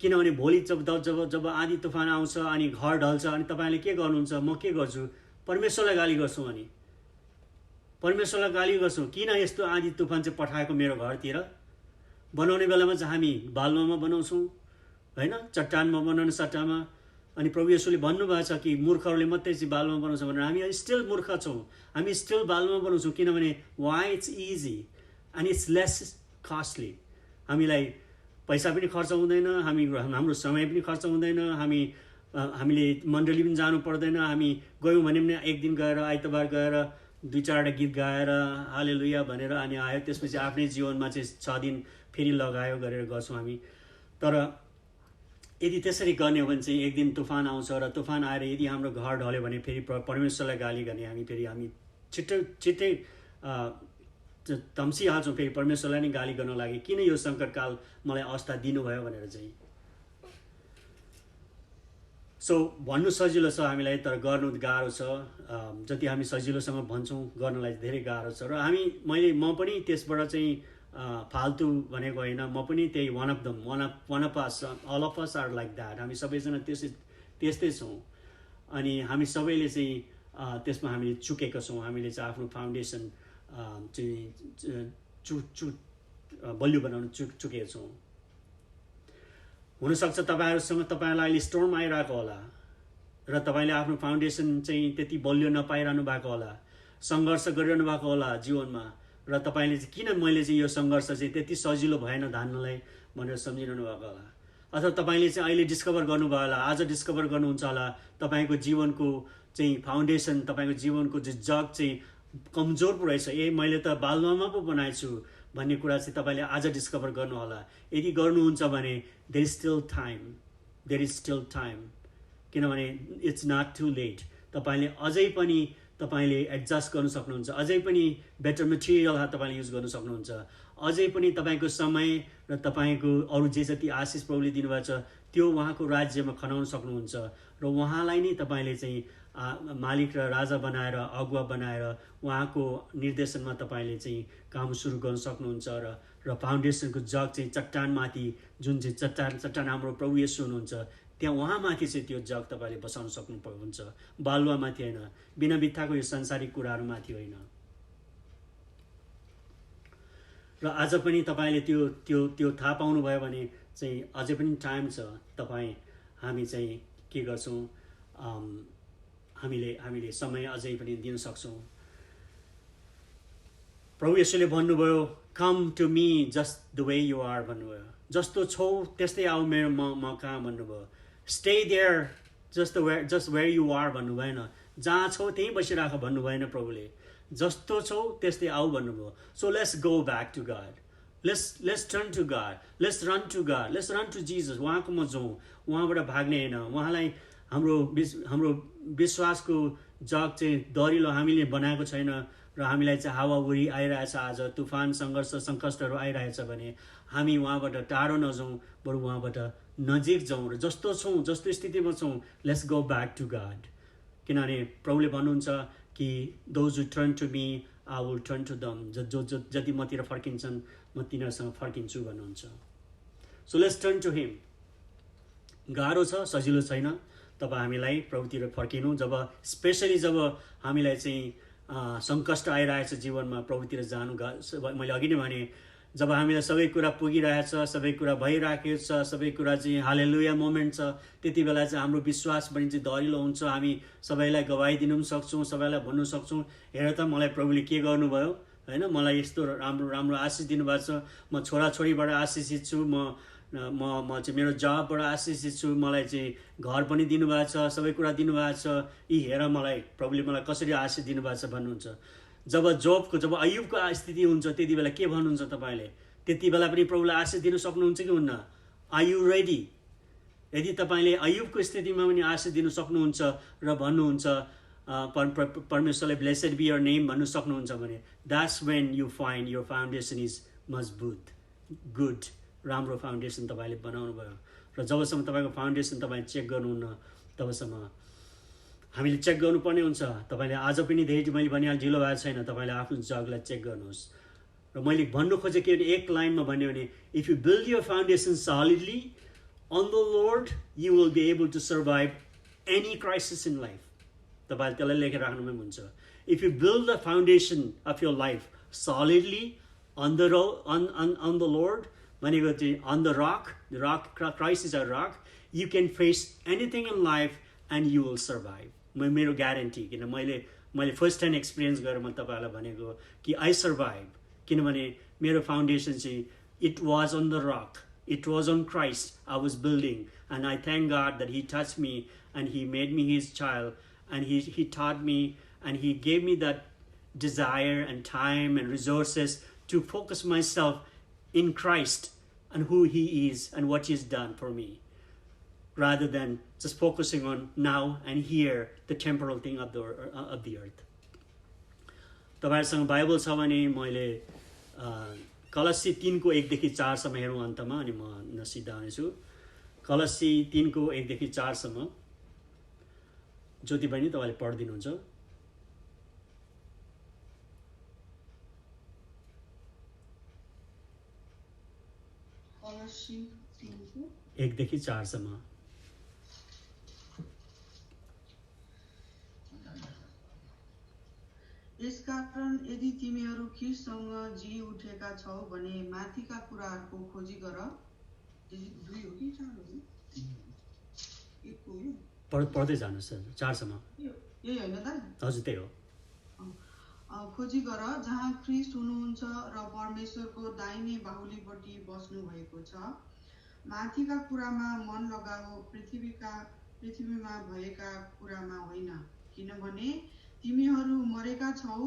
किनभने भोलि जब आँधी तुफान आउँछ अनि घर ढल्छ अनि तपाईँले के गर्नुहुन्छ, म के गर्छु, परमेश्वरलाई गाली गर्छौँ। अनि परमेश्वरलाई गाली गर्छौँ, किन यस्तो आँधी तुफान चाहिँ पठाएको मेरो घरतिर। बनाउने बेलामा चाहिँ हामी बालुवामा बनाउँछौँ, होइन, चट्टानमा बनाउने सट्टामा। अनि प्रभु येशूले भन्नुभएको छ कि मूर्खहरूले मात्रै चाहिँ बालुवामा बनाउँछ भनेर। हामी स्टिल मूर्ख छौँ, हामी स्टिल बालुवामा बनाउँछौँ, किनभने why it's easy and it's less costly. हामीलाई पैसा पनि खर्च हुँदैन, हाम्रो समय पनि खर्च हुँदैन, हामीले मण्डली पनि जानु पर्दैन। हामी गयौँ भने पनि एक दिन गएर आइतबार गएर 2-4वटा गीत गाएर हालेलुया भनेर अनि आयो, त्यसपछि आफ्नै जीवनमा चाहिँ 6 दिन फेरि लगायो गरेर गर्छौँ हामी। तर यदि त्यसरी गर्ने हो भने चाहिँ एक दिन तुफान आउँछ र तुफान आएर यदि हाम्रो घर ढल्यो भने फेरि परमेश्वरलाई गाली गर्ने हामी छिट्टै तम्सिहाल्छौँ, फेरि परमेश्वरलाई नै गाली गर्न लागि, किन यो सङ्कटकाल मलाई अवस्था दिनुभयो भनेर चाहिँ। सो भन्नु सजिलो छ हामीलाई, तर गर्नु गाह्रो छ। जति हामी सजिलोसँग भन्छौँ गर्नलाई धेरै गाह्रो छ। र म पनि त्यसबाट चाहिँ फाल्तु भनेको होइन, म पनि त्यही one of us, all of us are like that. हामी सबैजना त्यस्तै छौँ। अनि हामी सबैले चाहिँ त्यसमा हामीले चुकेका छौँ। हामीले चाहिँ आफ्नो फाउन्डेसन चाहिँ बलियो बनाउन चुकेका छौँ। हुनसक्छ तपाईँलाई अहिले स्टोर्म आइरहेको होला र तपाईँले आफ्नो फाउन्डेसन चाहिँ त्यति बलियो नपाइरहनु भएको होला, सङ्घर्ष गरिरहनु भएको होला जीवनमा, र तपाईँले चाहिँ किन मैले चाहिँ यो सङ्घर्ष चाहिँ त्यति सजिलो भएन धान्नलाई भनेर सम्झिरहनु भएको होला। अथवा तपाईँले चाहिँ अहिले डिस्कभर गर्नुभयो होला, आज डिस्कभर गर्नुहुन्छ होला तपाईँको जीवनको चाहिँ फाउन्डेसन, तपाईँको जीवनको चाहिँ जग चाहिँ कमजोर पो रहेछ, मैले त बालुवामा पो बनाएछु भन्ने कुरा चाहिँ तपाईँले आज डिस्कभर गर्नु होला। यदि गर्नुहुन्छ भने देयर इज स्टिल टाइम, किनभने इट्स नट टु लेट। तपाईँले अझै पनि तपाईँले एडजस्ट गर्नु सक्नुहुन्छ, अझै पनि बेटर मेटेरियल तपाईँले युज गर्नु सक्नुहुन्छ, अझै पनि तपाईँको समय र तपाईँको अरू जे जति आशिष प्रभुले दिनुभएको छ त्यो उहाँको राज्यमा खनाउन सक्नुहुन्छ। र उहाँलाई नै तपाईँले चाहिँ मालिक र राजा बनाएर, अगुवा बनाएर उहाँको निर्देशनमा तपाईँले चाहिँ काम सुरु गर्न सक्नुहुन्छ। र फाउन्डेसनको जग चाहिँ चट्टानमाथि, जुन चाहिँ चट्टान हाम्रो प्रभु येशू हुनुहुन्छ, त्यहाँ उहाँमाथि चाहिँ त्यो जग तपाईँले बसाउन सक्नुहुन्छ, बालुवामाथि होइन, बिना बित्थाको यो सांसारिक कुराहरूमाथि होइन। र आज पनि तपाईँले त्यो थाहा पाउनुभयो भने चाहिँ अझै पनि टाइम छ। हामी चाहिँ के गर्छौँ, हामीले समय अझै पनि दिन सक्छौँ। प्रभु येशूले भन्नुभयो, come to me just the way you are भन्नुभयो, जस्तो छौ त्यस्तै आऊ म कहाँ भन्नुभयो। Stay there just where you are भन्नु भएन, जहाँ छौ त्यहीँ बसिराख भन्नु भएन प्रभुले, जस्तो छौ त्यस्तै आऊ भन्नुभयो. So let's go back to God, let's turn to God, let's run to God, let's run to Jesus. उहाँकोमा जाउँ, उहाँबाट भाग्ने होइन. उहाँलाई हाम्रो विश्वासको जग चाहिँ दरिलो हामीले बनाएको छैन र हामीलाई चाहिँ हावाहुरी आइरहेछ, आज तुफान सङ्घर्ष सङ्कष्टहरू आइरहेछ भने हामी उहाँबाट टाढो नजाउँ, बरु उहाँबाट नजिक जाउँ र जस्तो छौँ जस्तो स्थितिमा छौँ let's go back to God. किनभने प्रभुले भन्नुहुन्छ कि those who turn to me I will turn to them. जति मतिर फर्किन्छन् म तिनीहरूसँग फर्किन्छु भन्नुहुन्छ. So let's turn to him. गाह्रो छ, सजिलो छैन तपाईँ हामीलाई प्रभुतिर फर्किनु. स्पेसली जब हामीलाई चाहिँ सङ्कष्ट आइरहेछ जीवनमा, प्रभुतिर जानु. मैले अघि नै भने, जब हामीलाई सबै कुरा पुगिरहेछ, सबै कुरा भइराखेको छ, सबै कुरा चाहिँ हालेलुया मोमेन्ट छ, त्यति बेला चाहिँ हाम्रो विश्वास पनि चाहिँ दरिलो हुन्छ. हामी सबैलाई गवाई दिनु पनि सक्छौँ, सबैलाई भन्नु सक्छौँ, हेर त मलाई प्रभुले के गर्नुभयो, होइन, मलाई यस्तो राम्रो राम्रो आशिष दिनुभएको छ, म छोराछोरीबाट आशिषित छु, म चाहिँ मेरो जबबाट आशिषित छु, मलाई चाहिँ घर पनि दिनुभएको छ, सबै कुरा दिनुभएको छ, यी हेर मलाई प्रभुले मलाई कसरी आशिष दिनुभएको छ भन्नुहुन्छ. जब अयुबको स्थिति हुन्छ त्यति बेला के भन्नुहुन्छ तपाईँले? त्यति बेला पनि प्रभुलाई आशिष दिनु सक्नुहुन्छ कि हुन्न? Are you ready? यदि तपाईँले अयुबको स्थितिमा पनि आशिष दिनु सक्नुहुन्छ र भन्नुहुन्छ परमेश्वरले ब्लेसेड बी योर नेम भन्नु सक्नुहुन्छ भने that's when you find your foundation is मजबुत, गुड, राम्रो फाउन्डेसन तपाईँले बनाउनु भयो. र जबसम्म तपाईँको फाउन्डेसन तपाईँ चेक गर्नुहुन्न तबसम्म हामीले चेक गर्नुपर्ने हुन्छ. तपाईँले आज पनि धेरै मैले भनिहालेँ ढिलो भएको छैन, तपाईँले आफ्नो जगलाई चेक गर्नुहोस्. र मैले भन्नु खोजेँ के भने, एक लाइनमा भन्यो भने, if you build your foundation solidly on the Lord you will be able to survive any crisis in life. तपाईँले त्यसलाई लेखेर राख्नु पनि हुन्छ. If you build the foundation of your life solidly on the Lord भनेको चाहिँ on the rock Christ is a rock, you can face anything in life and you will survive. मेरो guarantee, किन मैले फर्स्ट ह्यान्ड एक्सपिरियन्स गरेर म तपाईँहरूलाई भनेको कि आई सर्भाइभ. किनभने मेरो फाउन्डेसन चाहिँ it was on the rock, it was on Christ I was building, and I thank God that he touch me and he made me his child and he taught me and he gave me that desire and time and resources to focus myself in Christ and who he is and what he's done for me, rather than just focusing on now and here the temporal thing of the earth. तपाईहरुसँग Bible छ भने मैले कलस्सी 3 को 1 देखि 4 सम्म हेरौँ अन्तमा, अनि म नसिद्धाउने छु. कलस्सी 3 को 1 देखि 4 सम्म ज्योति बहिनी तपाईले पढिदिनुहुन्छ. कलस्सी 3 को 1 देखि 4 सम्म. यसकारण यदि तिमीहरू ख्रीष्टसँग जी उठेका छौ भने माथिका कुराहरूको खोजी गर. 2 हो कि 4 हो? 1 हो यो. पढ्दै जानुहोस् 4 सम्म. यही होइन त? हजुर त्यही हो. खोजी गर जहाँ ख्रीष्ट हुनुहुन्छ र परमेश्वरको दाहिने बाहुलीपट्टि बस्नु भएको छ. माथिका कुरामा मन लगाऊ, पृथ्वीमा भएका कुरामा होइन, किनभने तिमीहरू मरेका छौ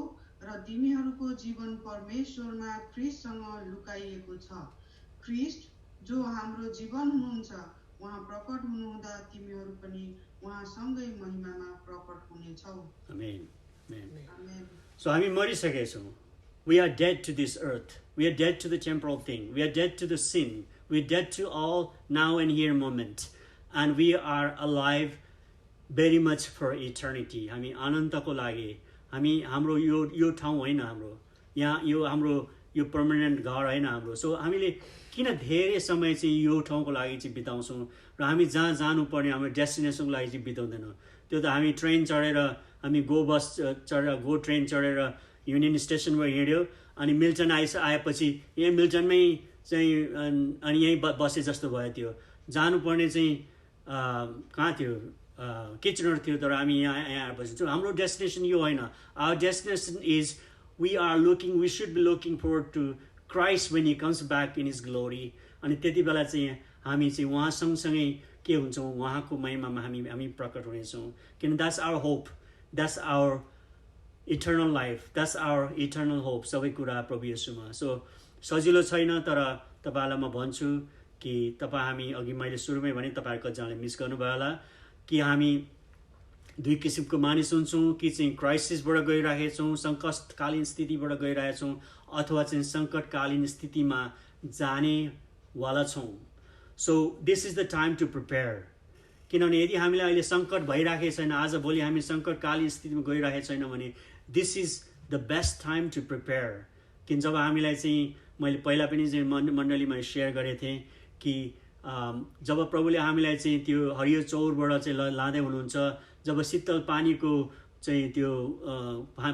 र तिमीहरूको जीवन परमेश्वरमा ख्रीष्टसँग लुकाइएको छ. ख्रीष्ट जो हाम्रो जीवन हुनुहुन्छ, उहाँ प्रकट हुनुहुँदा तिमीहरू पनि उहाँसँगै महिमामा प्रकट हुनेछौ. आमेन. Amen. So हामी मरिसकेका छौँ. We are dead to this earth. We are dead to the temporal thing. We are dead to the sin. We are dead to all now and here moment. And we are alive very much for eternity. हामी अनन्तको लागि, हाम्रो यो ठाउँ होइन, हाम्रो यहाँ यो हाम्रो यो पर्मानेन्ट घर होइन हाम्रो. सो हामीले किन धेरै समय चाहिँ यो ठाउँको लागि चाहिँ बिताउँछौँ र हामी जहाँ जानुपर्ने हाम्रो डेस्टिनेसनको लागि चाहिँ बिताउँदैनौँ. त्यो त हामी ट्रेन चढेर, हामी गो ट्रेन चढेर युनियन स्टेसनमा हिँड्यो, अनि मिल्टन आएपछि यहीँ मिल्टनमै चाहिँ अनि यहीँ बसे जस्तो भयो. त्यो जानुपर्ने चाहिँ कहाँ थियो, किचनर थियो, तर हामी यहाँ आएपछि हाम्रो डेस्टिनेसन यो होइन. Our destination is we should be looking forward to Christ when he comes back in his glory. अनि त्यति बेला चाहिँ हामी चाहिँ उहाँ सँगसँगै के हुन्छौँ, उहाँको महिमामा हामी प्रकट हुनेछौँ। किन that's our hope, that's our eternal life, that's our eternal hope सबै कुरा प्रभु येशूमा। सो सजिलो छैन, तर तपाईँलाई म भन्छु कि हामी अघि मैले सुरुमै भने तपाईँहरू कतिजनाले मिस गर्नुभयो होला कि हामी दुई किसिमको मानिस हुन्छौँ, कि चाहिँ क्राइसिसबाट गइरहेका छौँ, सङ्कटकालीन स्थितिबाट गइरहेका छौँ, अथवा चाहिँ सङ्कटकालीन स्थितिमा जानेवाला छौँ। So this is the time to prepare. किनभने यदि हामीलाई अहिले सङ्कट भइरहेको छैन, आज भोलि हामी सङ्कटकालीन स्थितिमा गइरहेको छैन भने this is the best time to prepare. किन जब हामीलाई चाहिँ मैले पहिला पनि चाहिँ मण्डलीमा सेयर गरेको थिएँ कि जब प्रभुले हामीलाई चाहिँ त्यो हरियो चौरबाट चाहिँ लाँदै हुनुहुन्छ, जब शीतल पानीको चाहिँ त्यो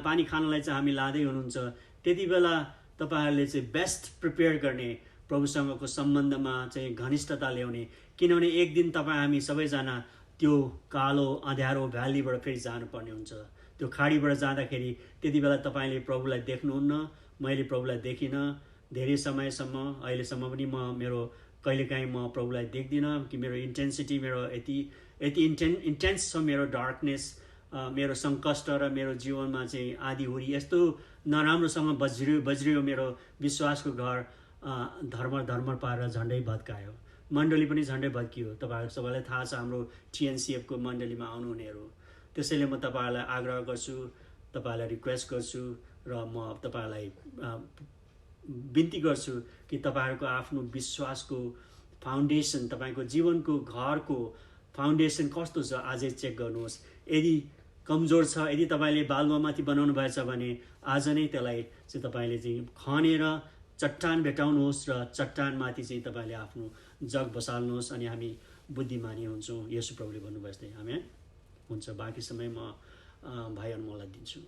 पानी खानलाई चाहिँ हामी लाँदै हुनुहुन्छ, त्यति बेला तपाईँहरूले चाहिँ बेस्ट प्रिपेयर गर्ने, प्रभुसँगको सम्बन्धमा चाहिँ घनिष्ठता ल्याउने। किनभने एक दिन हामी सबैजना त्यो कालो अँध्यारो भ्यालीबाट फेरि जानुपर्ने हुन्छ। त्यो खाडीबाट जाँदाखेरि त्यति बेला तपाईँले प्रभुलाई देख्नुहुन्न, मैले प्रभुलाई देखिनँ धेरै समयसम्म। अहिलेसम्म पनि कहिलेकाहीँ म प्रभुलाई देख्दिनँ कि मेरो इन्टेन्सिटी यति इन्टेन्स छ, मेरो डार्कनेस, मेरो सङ्कष्ट र मेरो जीवनमा चाहिँ आँधीहुरी यस्तो नराम्रोसँग बज्रियो मेरो विश्वासको घर धर्म पारेर झन्डै भत्कायो। मण्डली पनि झन्डै भत्कियो। तपाईँहरू सबैलाई थाहा छ हाम्रो टिएनसिएफको मण्डलीमा आउनुहुनेहरू। त्यसैले म तपाईँहरूलाई आग्रह गर्छु, तपाईँहरूलाई रिक्वेस्ट गर्छु र म तपाईँहरूलाई बिन्ती गर्छु कि तपाईँहरूको आफ्नो विश्वासको फाउन्डेसन, तपाईँको जीवनको घरको फाउन्डेसन कस्तो छ आजै चेक गर्नुहोस्। यदि कमजोर छ, यदि तपाईँले बालुवामाथि बनाउनु भएछ भने आज नै त्यसलाई चाहिँ तपाईँले चाहिँ खनेर चट्टान भेटाउनुहोस् र चट्टानमाथि चाहिँ तपाईँले आफ्नो जग बसाल्नुहोस्, अनि हामी बुद्धिमानी हुन्छौँ। येशू प्रभुले भन्नुभयो जस्तै। हामी हुन्छ। बाँकी समय म भाइ अनमोललाई दिन्छु।